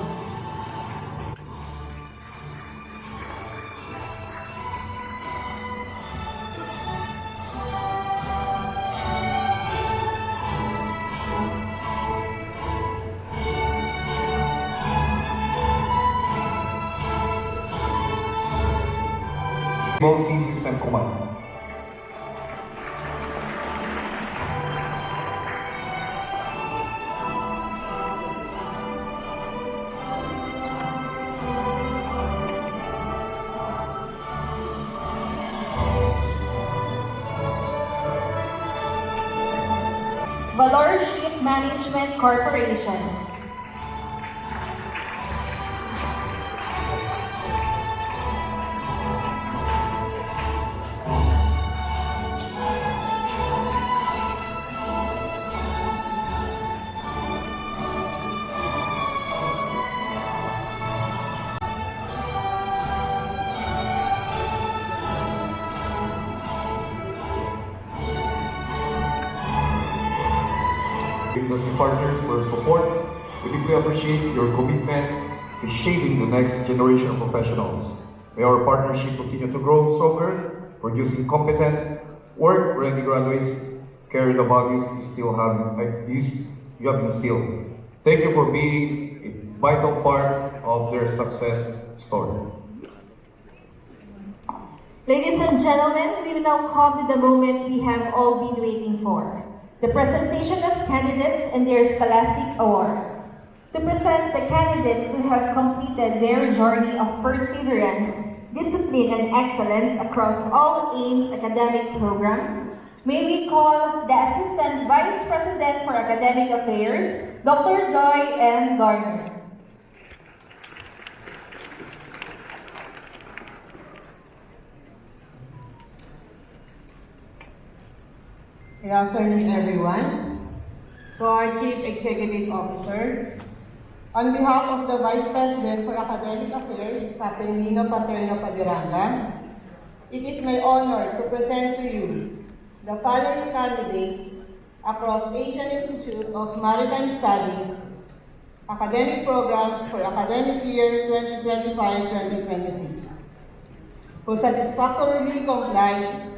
Sea System Command. Valor Ship Management Corporation. Industry partners for your support. We deeply appreciate your commitment to shaping the next generation of professionals. May our partnership continue to grow stronger, producing competent, work-ready graduates, carry the values you have instilled. Thank you for being a vital part of their success story. Ladies and gentlemen, we will now come to the moment we have all been waiting for. The presentation of candidates and their scholastic awards. To present the candidates who have completed their journey of perseverance, discipline, and excellence across all AIMS academic programs, may we call the Assistant Vice President for Academic Affairs, Dr. Joy M. Garner. Good afternoon, everyone. To our Chief Executive Officer, on behalf of the Vice President for Academic Affairs, Captain Lino Paterno Padiranga, it is my honor to present to you the following candidates across Asian Institute of Maritime Studies academic programs for academic year 2025-2026. who satisfactorily complied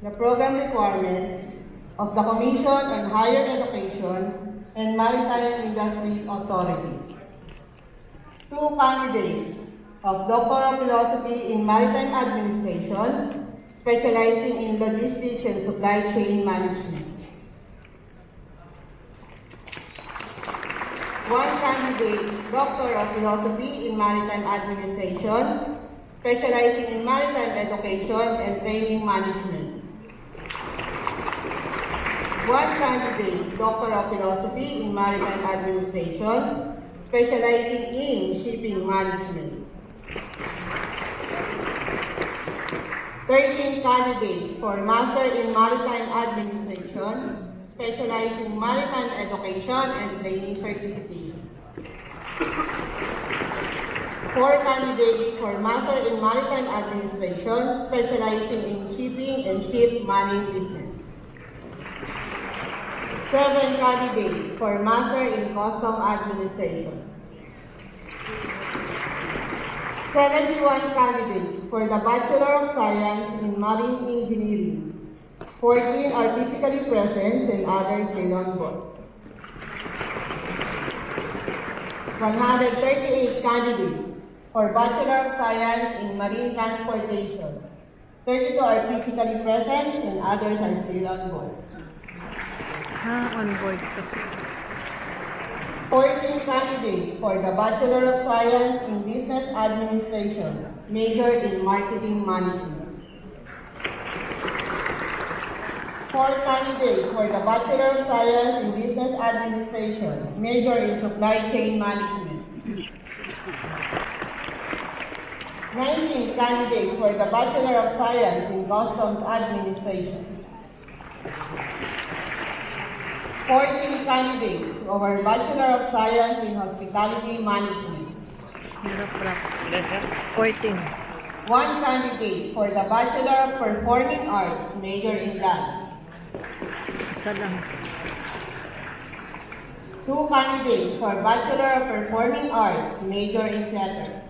the program requirements of the Commission on Higher Education and Maritime Industry Authority. 2 candidates of Doctor of Philosophy in Maritime Administration, specializing in logistics and supply chain management. 1 candidate, Doctor of Philosophy in Maritime Administration, specializing in maritime education and training management. 1 candidate, Doctor of Philosophy in Maritime Administration, specializing in shipping management. 13 candidates for Master in Maritime Administration, specializing in maritime education and training certificate. 4 candidates for Master in Maritime Administration, specializing in shipping and ship manning business. 7 candidates for Master in Custom Administration. 71 candidates for the Bachelor of Science in Marine Engineering. 14 are physically present and others still on board. 138 candidates for Bachelor of Science in Marine Transportation. 32 are physically present and others are still on board. On board kasi. 14 candidates for the Bachelor of Science in Business Administration, major in Marketing Management. 4 candidates for the Bachelor of Science in Business Administration, major in Supply Chain Management. 19 candidates for the Bachelor of Science in Customs Administration. 14 candidates for Bachelor of Science in Hospitality Management. 14. 1 candidate for the Bachelor of Performing Arts, major in dance. Isa lang. 2 candidates for Bachelor of Performing Arts, major in theater.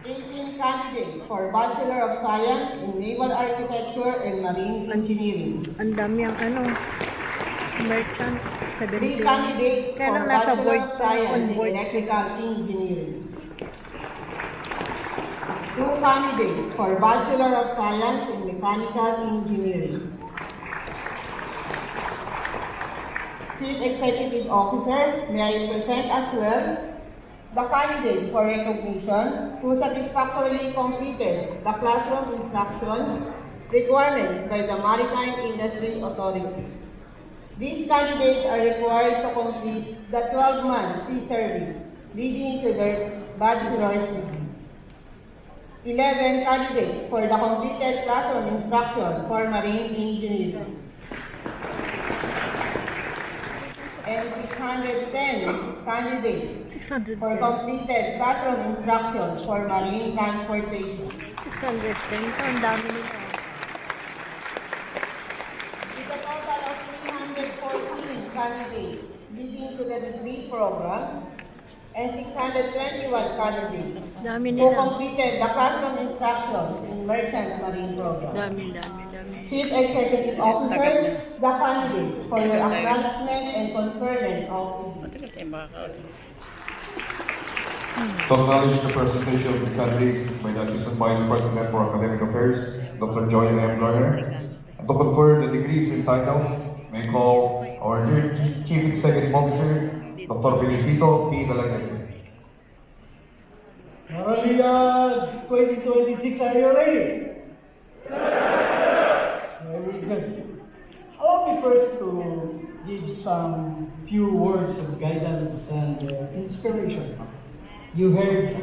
18 candidates for Bachelor of Science in Naval Architecture and Marine Engineering. Ang dami ang merchant. 3 70. candidates Kaya for lang nasa Bachelor board, of Science on in board Electrical Engineering. 2 candidates for Bachelor of Science in Mechanical Engineering. Chief Executive Officer, may I present as well the candidates for recognition who satisfactorily completed the classroom instruction requirements by the Maritime Industry Authority. These candidates are required to complete the 12-month sea service leading to their bachelor's degree. 11 candidates for the completed classroom instruction for marine engineering. And 610 candidates 610. for completed classroom instruction for marine transportation. 610. So, ang dami nito. With a total of 314 candidates leading to the degree program and 621 candidates Dami who nila. completed the classroom instructions in merchant marine program. Dami. Chief Executive Officer, the candidates for your acknowledgement and conferment of To acknowledge the presentation of the candidates by the Assistant Vice President for Academic Affairs, Dr. Joy M. Lerner, and to confer the degrees and titles, may I call our dear Chief Executive Officer, Dr. Felicito P. Dalagan. Maralian 2026, are you ready? Very good. Allow me first to give some few words of guidance and inspiration. You heard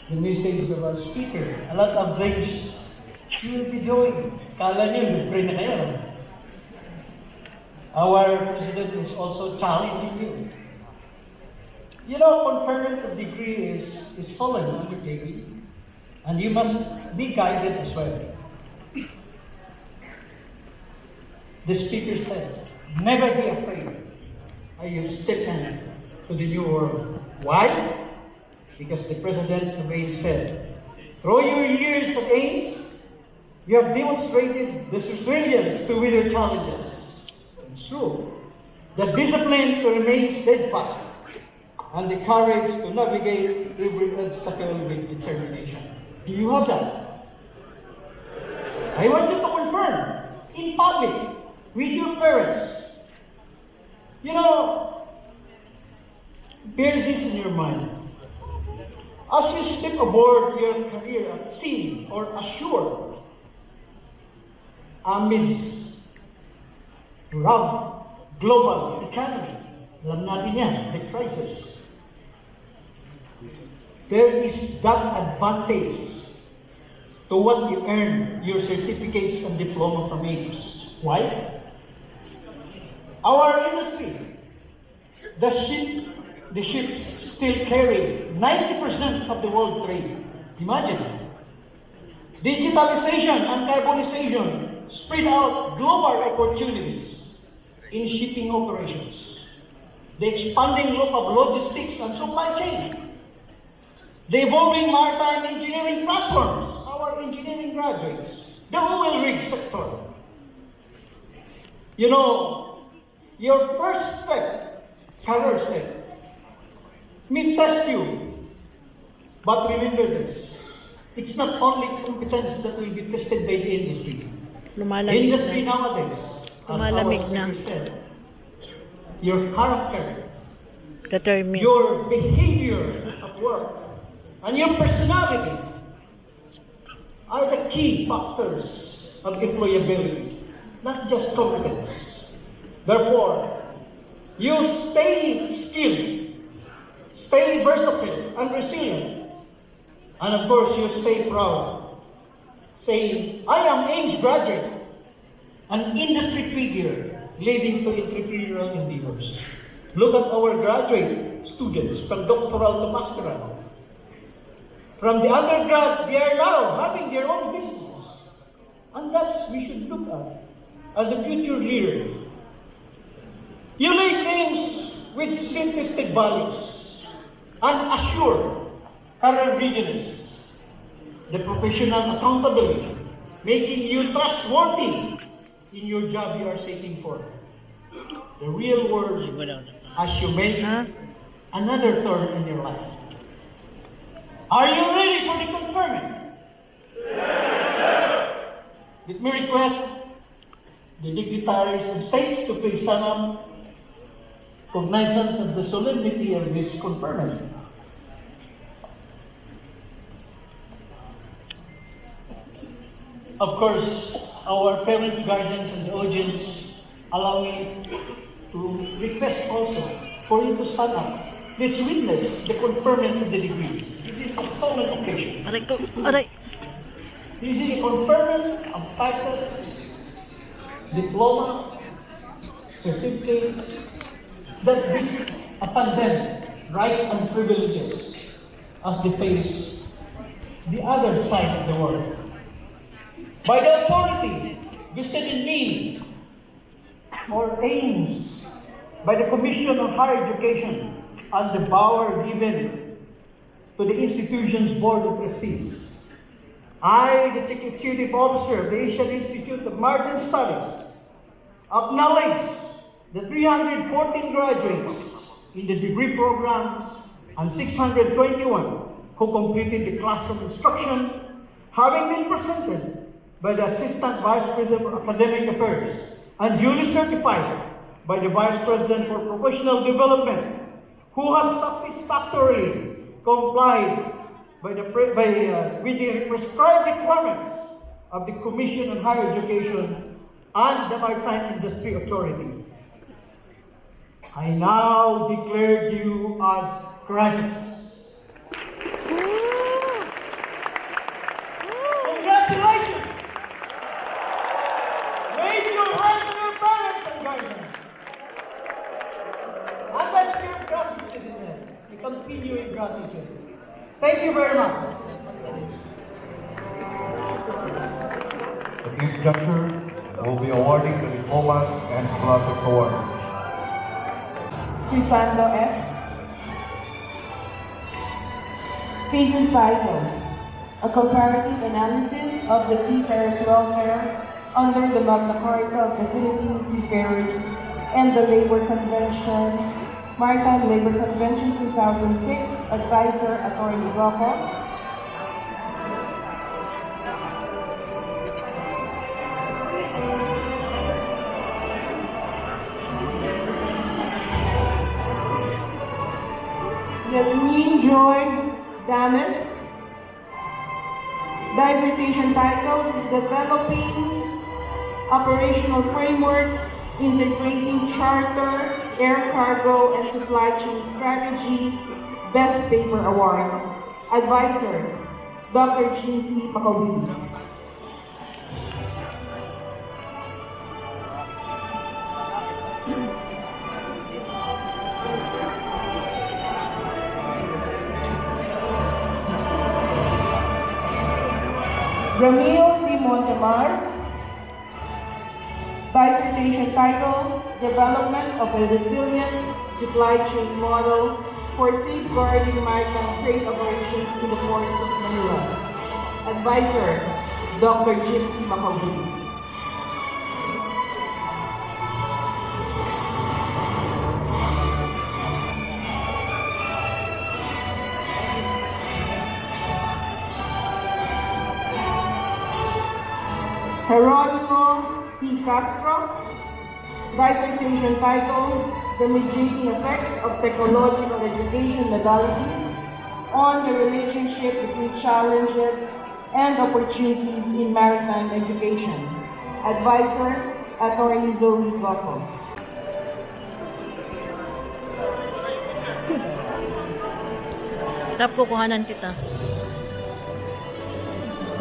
the message of our speaker. A lot of things you will be doing. Kala niyo, libre na kayo. Our president is also challenging you. You know, conferment of degree is solemn undertaking, and you must be guided as well. The speaker said, never be afraid. I have stepped into the new world. Why? Because the President Tremaine said, Through your years at Ames, you have demonstrated this resilience to weather challenges. It's true. The discipline to remain steadfast and the courage to navigate every obstacle with determination. Do you have that? I want you to confirm in public with your parents. You know, bear this in your mind. As you step aboard your career at sea or ashore, amidst rough global economy, alam natin yan, the crisis, there is that advantage to what you earn your certificates and diploma from Ames. Why? Our industry, the ships still carry 90% of the world trade. Imagine. Digitalization and carbonization spread out global opportunities in shipping operations. The expanding local logistics and supply chain. The evolving maritime engineering platforms, our engineering graduates, the oil rig sector. You know, your first step, career step, may test you, but remember this, it's not only competence that will be tested by the industry. Lumalamig Industry na. nowadays, as Lumalamig our na. speaker said, your character, Determined. your behavior at work, and your personality are the key factors of employability, not just competence. Therefore, you stay skilled, stay versatile and resilient, and of course you stay proud, saying, I am Ames graduate, an industry figure leading to entrepreneurial endeavors. Look at our graduate students from doctoral to masteral. From the undergrad, they are now having their own businesses. And that's we should look at as a future leader. You lead Ames with simplistic values and assure career readiness, the professional accountability, making you trustworthy in your job you are seeking for. The real world as you make another turn in your life. Are you ready for the conferment? Yes, sir. Let me request the dignitaries and states to please stand up, cognizance of the solemnity of this conferment. Of course, our parents, guardians, and audience allow me to request also for you to stand up. Let's witness the conferment of the degrees. This is a solemn occasion. Aray ko. Aray. This is a conferment of titles, diploma, certificates that bestow upon them rights and privileges as they face the other side of the world. By the authority vested in me or Ames, by the Commission on Higher Education, and the power given to the institution's Board of Trustees, I, the Executive Officer of the Asian Institute of Maritime Studies, acknowledge the 314 graduates in the degree programs and 621 who completed the classroom instruction, having been presented by the Assistant Vice President for Academic Affairs and duly certified by the Vice President for Professional Development, who have satisfactorily complied with the prescribed requirements of the Commission on Higher Education and the Maritime Industry Authority. I now declare you as graduates. Congratulations! Raise your hand to your parents and guardians. And that's your gratitude in them. We continue in gratitude. Thank you very much. At this juncture, we'll be awarding the diplomas and scholastics award. Susando S. Princess Barrio. a comparative analysis of the seafarers' welfare under the Magna Carta of the Philippine Seafarers and the Labor Convention, Maritime Labor Convention 2006, Advisor Attorney Rocco. Yasmin Joy Damas. Dissertation title, Developing Operational Framework, Integrating Charter, Air Cargo, and Supply Chain Strategy, Best Paper Award. Advisor, Dr. Chincy Macawili. Ramil C. Montemar. Dissertation title, Development of a Resilient Supply Chain Model for Safeguarding Maritime Trade Operations in the Ports of Manila. Advisor, Dr. Gypsy Macawili. Geronimo C. Castro. Dissertation title, The Mitigating Effects of Technological Education Modalities on the Relationship Between Challenges and Opportunities in Maritime Education. Advisor, Attorney Zoe Gocco. Tap, kukuhanan kita.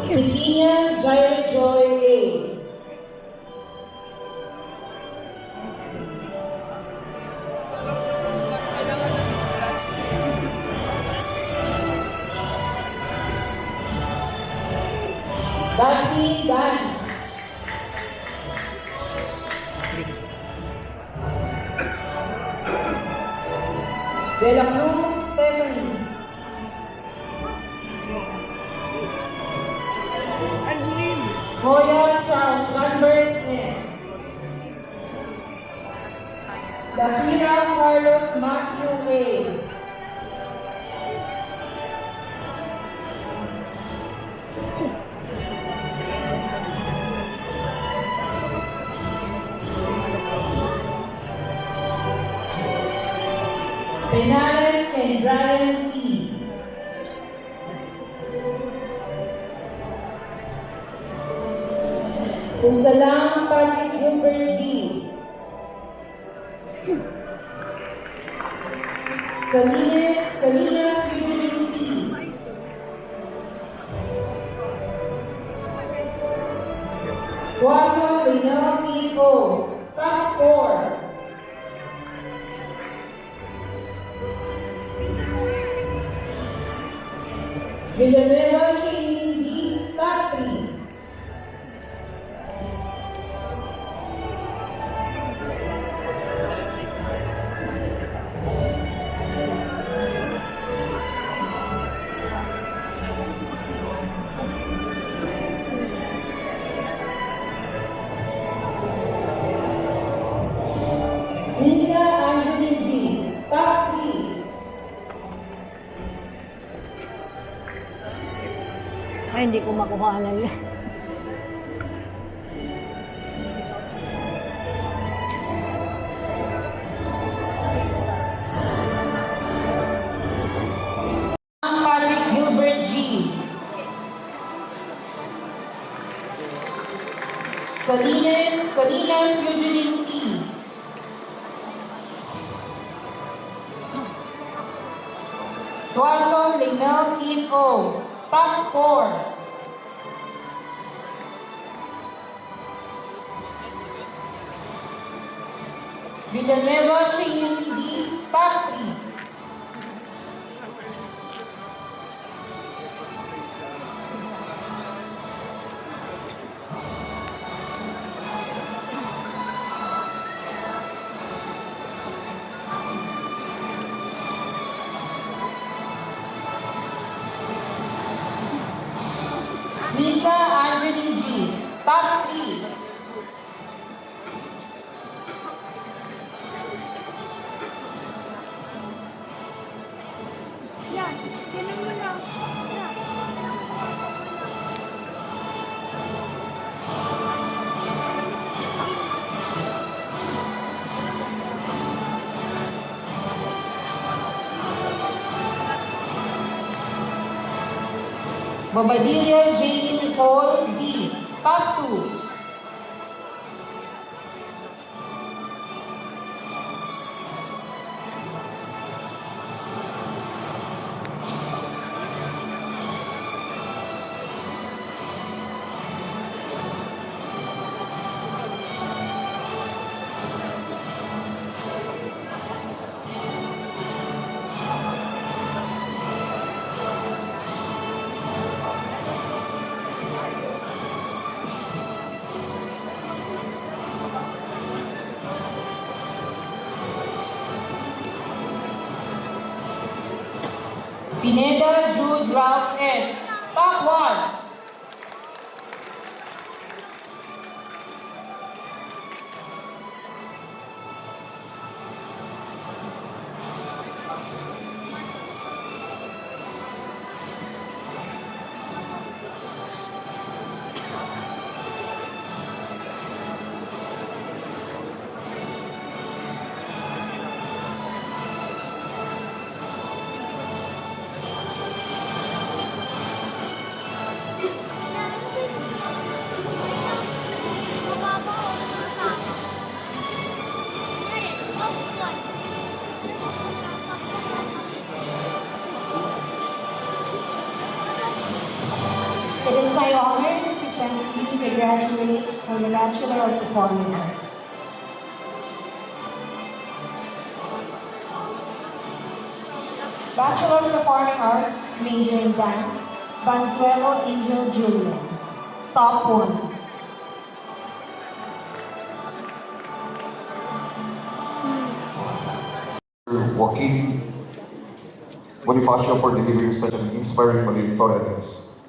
Celia Jaira Joy A. Dati Dani. De la Cruz Stephanie. Hoya Charles Lambert N. Dafira Carlos Matthew A. Penales and Brian C. Unsalang Patrick Gilbert G. Salinas Eugene P. Guaso Leonel P. O. Top 4. Villanueva Shane D. Top 3. Lisa Angeline G. Top 3. Ay, hindi ko makuhanan yan. Patrick Gilbert G. Salinas Eugene T. Tuason Leonel Keith O. Top 4. Villanueva Shane D. Top 3. Lisa Angeline G. Top 3. Yan. Ganun mo lang. Yan. Bobadilla Jamie Nicole D. Top 2. Pineda Jude Ralph S. Top 1. Mababa o mataas? Yan. Top 1. It is my honor to present to you the graduates for the Bachelor of Performing Arts. Bachelor of Performing Arts, major in dance, Banzuelo Angel Julian. Top 1. Joaquin Bonifacio for delivering such an inspiring valedictorian address.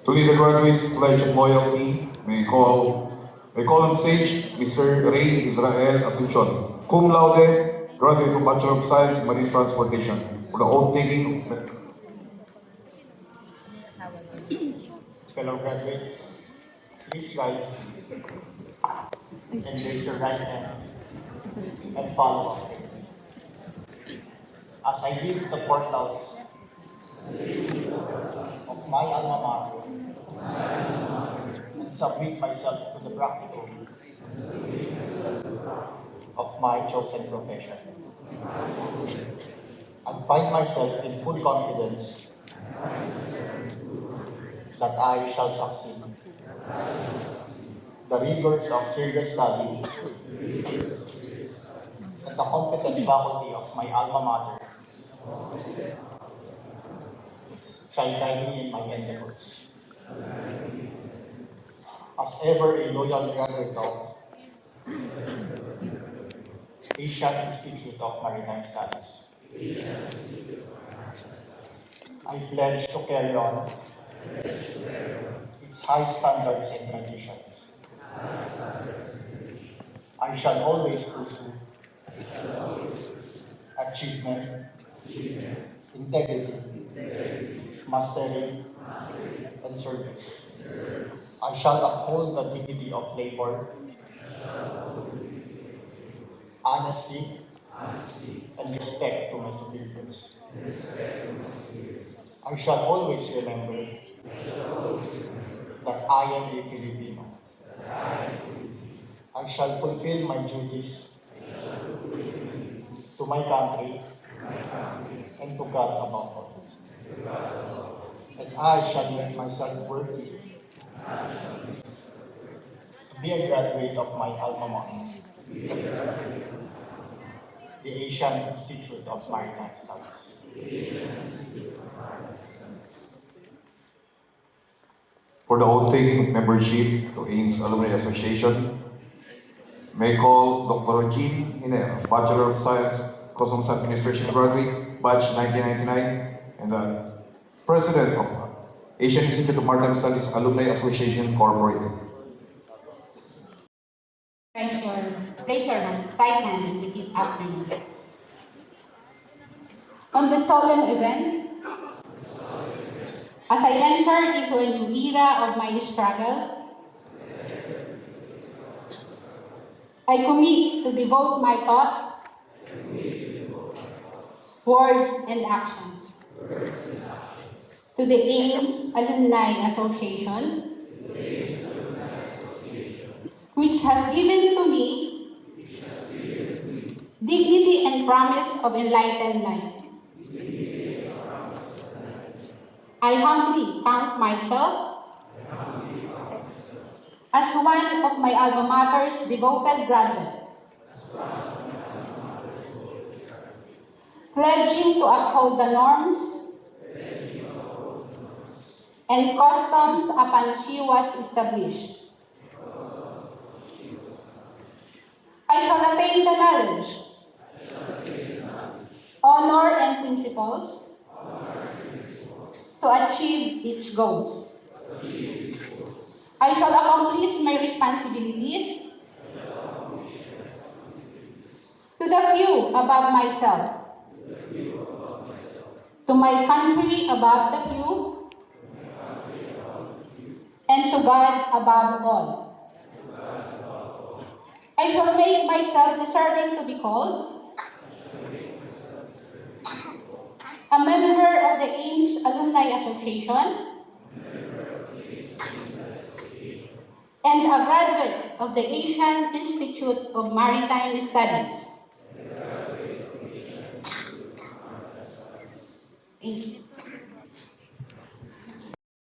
To lead the graduates pledge of loyalty, may I call on stage Mr. Ray Israel Asuncion, cum laude, graduate of Bachelor of Science in Marine Transportation, for the oath-taking. Fellow graduates, please rise and raise your right hand and follow after me. As I leave the portals of my alma mater and submit myself to the practical of my chosen profession, and find myself in full confidence that I shall succeed. The rigors of serious study and the competent faculty of my alma mater shall guide me in my endeavors. As ever a loyal graduate of Asian Institute of Maritime Studies, I pledge to carry on its high standards and traditions. I shall always pursue achievement, integrity, mastery, and service. I shall uphold the dignity of labor, honesty, and respect to my superiors. I shall always remember that I am a Filipino. I shall fulfill my duties to my country and to God above all. And I shall make myself worthy to be a graduate of my alma mater, the Asian Institute of Maritime Studies. For the oath-taking membership to Ames Alumni Association, may I call Dr. Jean Hiner, Bachelor of Science, Customs Administration graduate, batch 1999, and the President of Asian Institute of Maritime Studies Alumni Association Incorporated. Raise your right hand and repeat after me. On this solemn event, as I enter into a new era of my struggle, I commit to devote my thoughts, words, and actions to the AIMS Alumni Association, which has given to me dignity and promise of enlightened life. I humbly count myself as one of my alma mater's devoted graduates, pledging to uphold the norms and customs upon she was established. I shall attain the knowledge, honor, and principles to achieve its goals. I shall accomplish my responsibilities to the few above myself, to my country above the few, and to God above all. I shall make myself deserving to be called a member of the AIMS Alumni Association and a graduate of the Asian Institute of Maritime Studies. Thank you.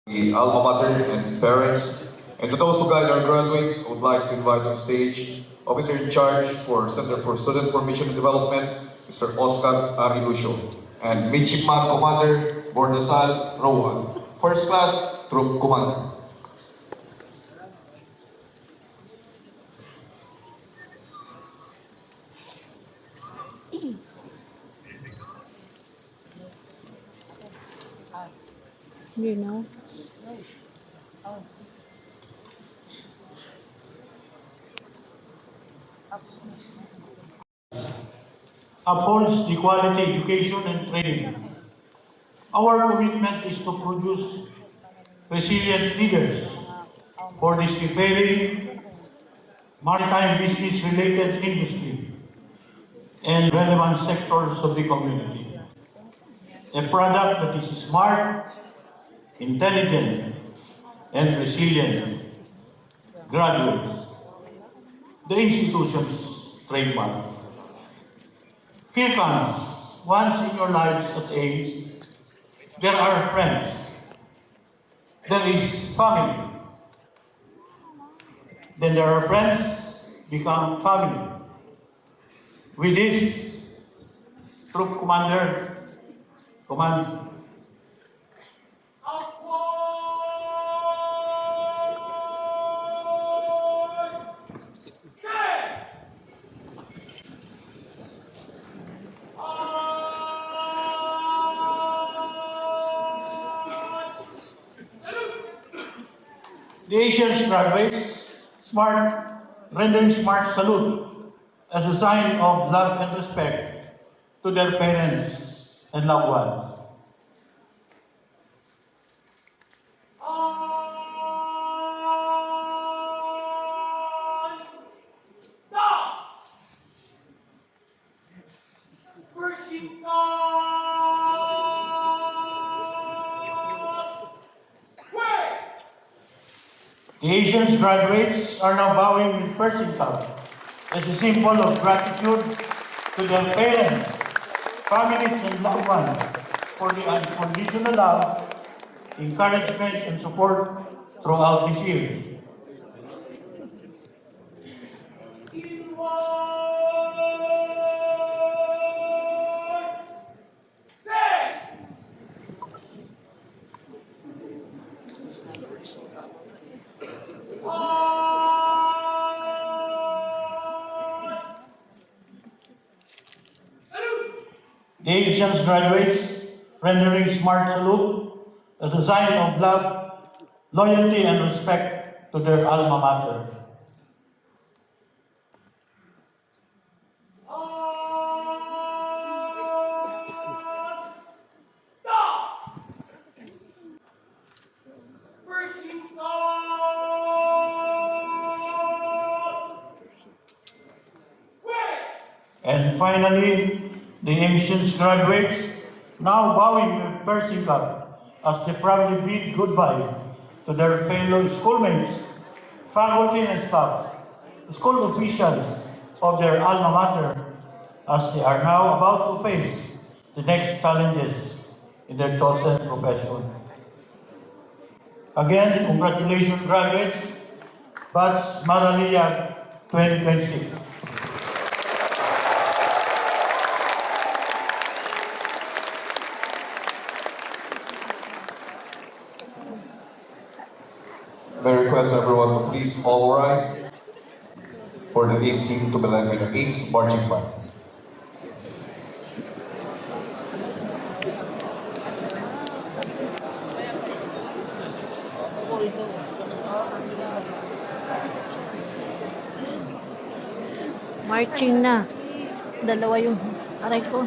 The alma mater and parents, and to those who guide our graduates, I would like to invite on stage Officer in Charge for Center for Student Formation and Development, Mr. Oscar Arilucio, and Midshipman Commander Bordesal Rowan, First Class Troop Commander. You know. Upholds the quality education and training. Our commitment is to produce resilient leaders for the seafaring, maritime business-related industry, and relevant sectors of the community. A product that is smart, intelligent, and resilient. Graduates, the institution's trademark. Here comes, once in your lives at AIMS, there are friends. There is family. Then there are friends become family. With this, Troop Commander, command. The Asian graduates rendering smart salute as a sign of love and respect to their parents and loved ones. The Asian graduates are now bowing with perching cap as a symbol of gratitude to their parents, families, and loved ones for the unconditional love, encouragement, and support throughout this year. The Asian graduates rendering smart salute as a sign of love, loyalty, and respect to their alma mater. And finally, the ancients graduates, now bowing with piercing cup as they proudly bid goodbye to their fellow schoolmates, faculty and staff, school officials of their alma mater, as they are now about to face the next challenges in their chosen profession. Again, congratulations graduates, Batch Maraliag 2026. May I request everyone to please all rise for the AIMS team to be led by the AIMS marching band. Marching na. Dalawa yung aray ko.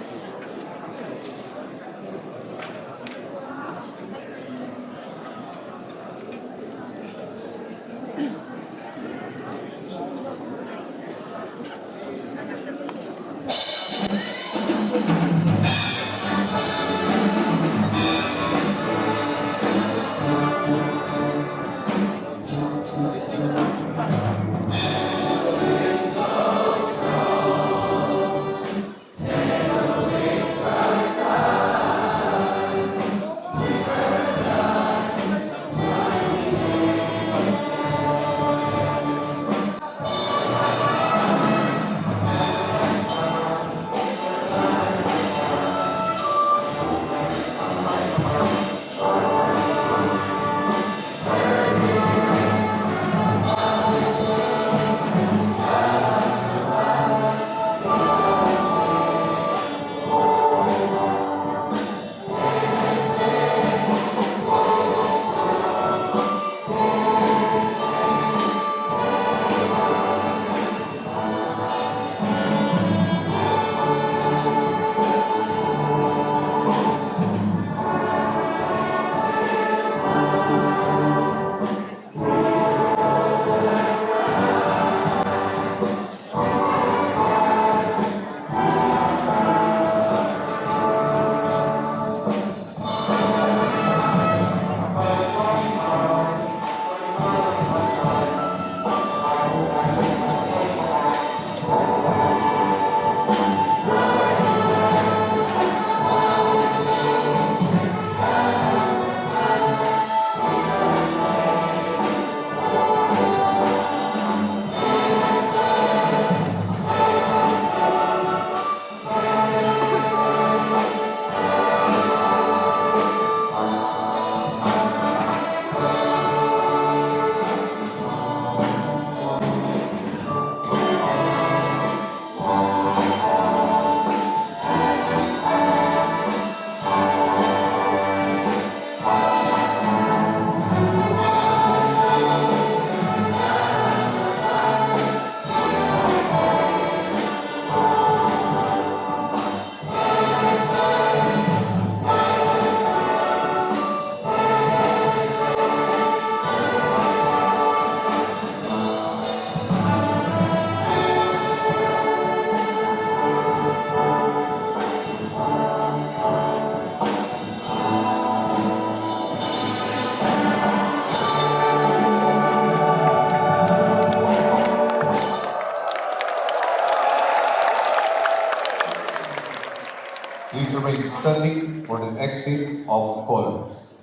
Please remain standing for the exit of columns.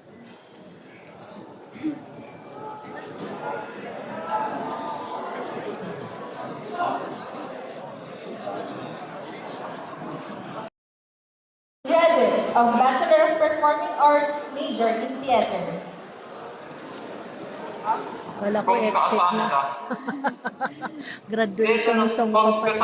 Graduate of Bachelor of Performing Arts, major in theater. Wala ko exit na. Graduation ng song ko pa yun.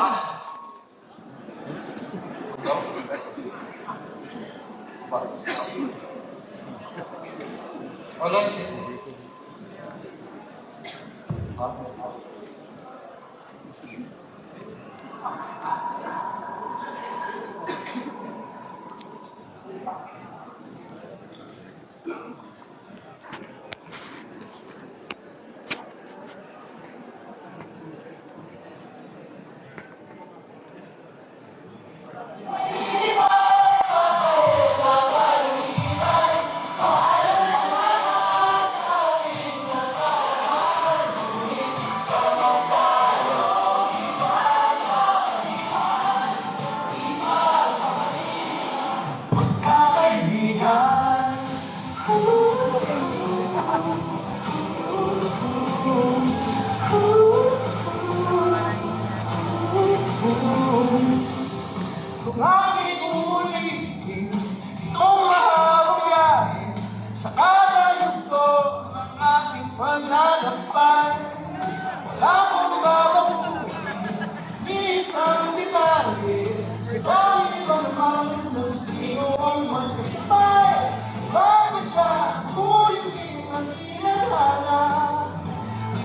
Kung aking uulitin itong mahabang biyahe sa kada yugto ng ating panlalakbay, wala kong babaguhin ni isang detalye sa dami ba naman ng sino ang magkasabay. Bakit siya uyukin ang inalala?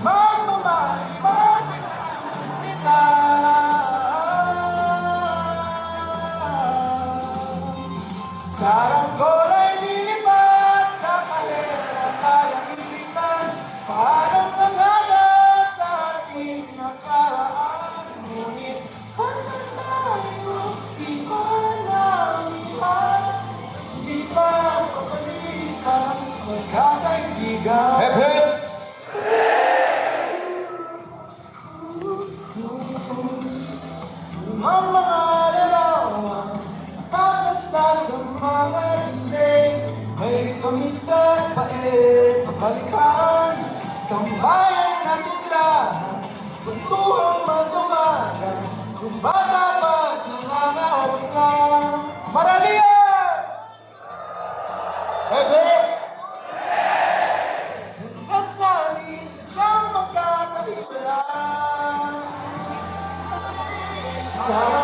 Magmamahal, magmamahal Saranggola ay lilipat sa kalera kayang ipitan. Parang nangalas sa ating nakaraan. Ngunit sana tayo di pa nalihan. Di pa papalitan magkakaibigan. Hep, hep! Ang mga larawan nakakasta sa mga dingding. May kamisa, pait, pabalikan, tambayan sa simlahan, kwentuhang magdamagan, kung ba dapat nangangarap ka. Maralian! Bebe! Kasali siyang magkakahila. Sa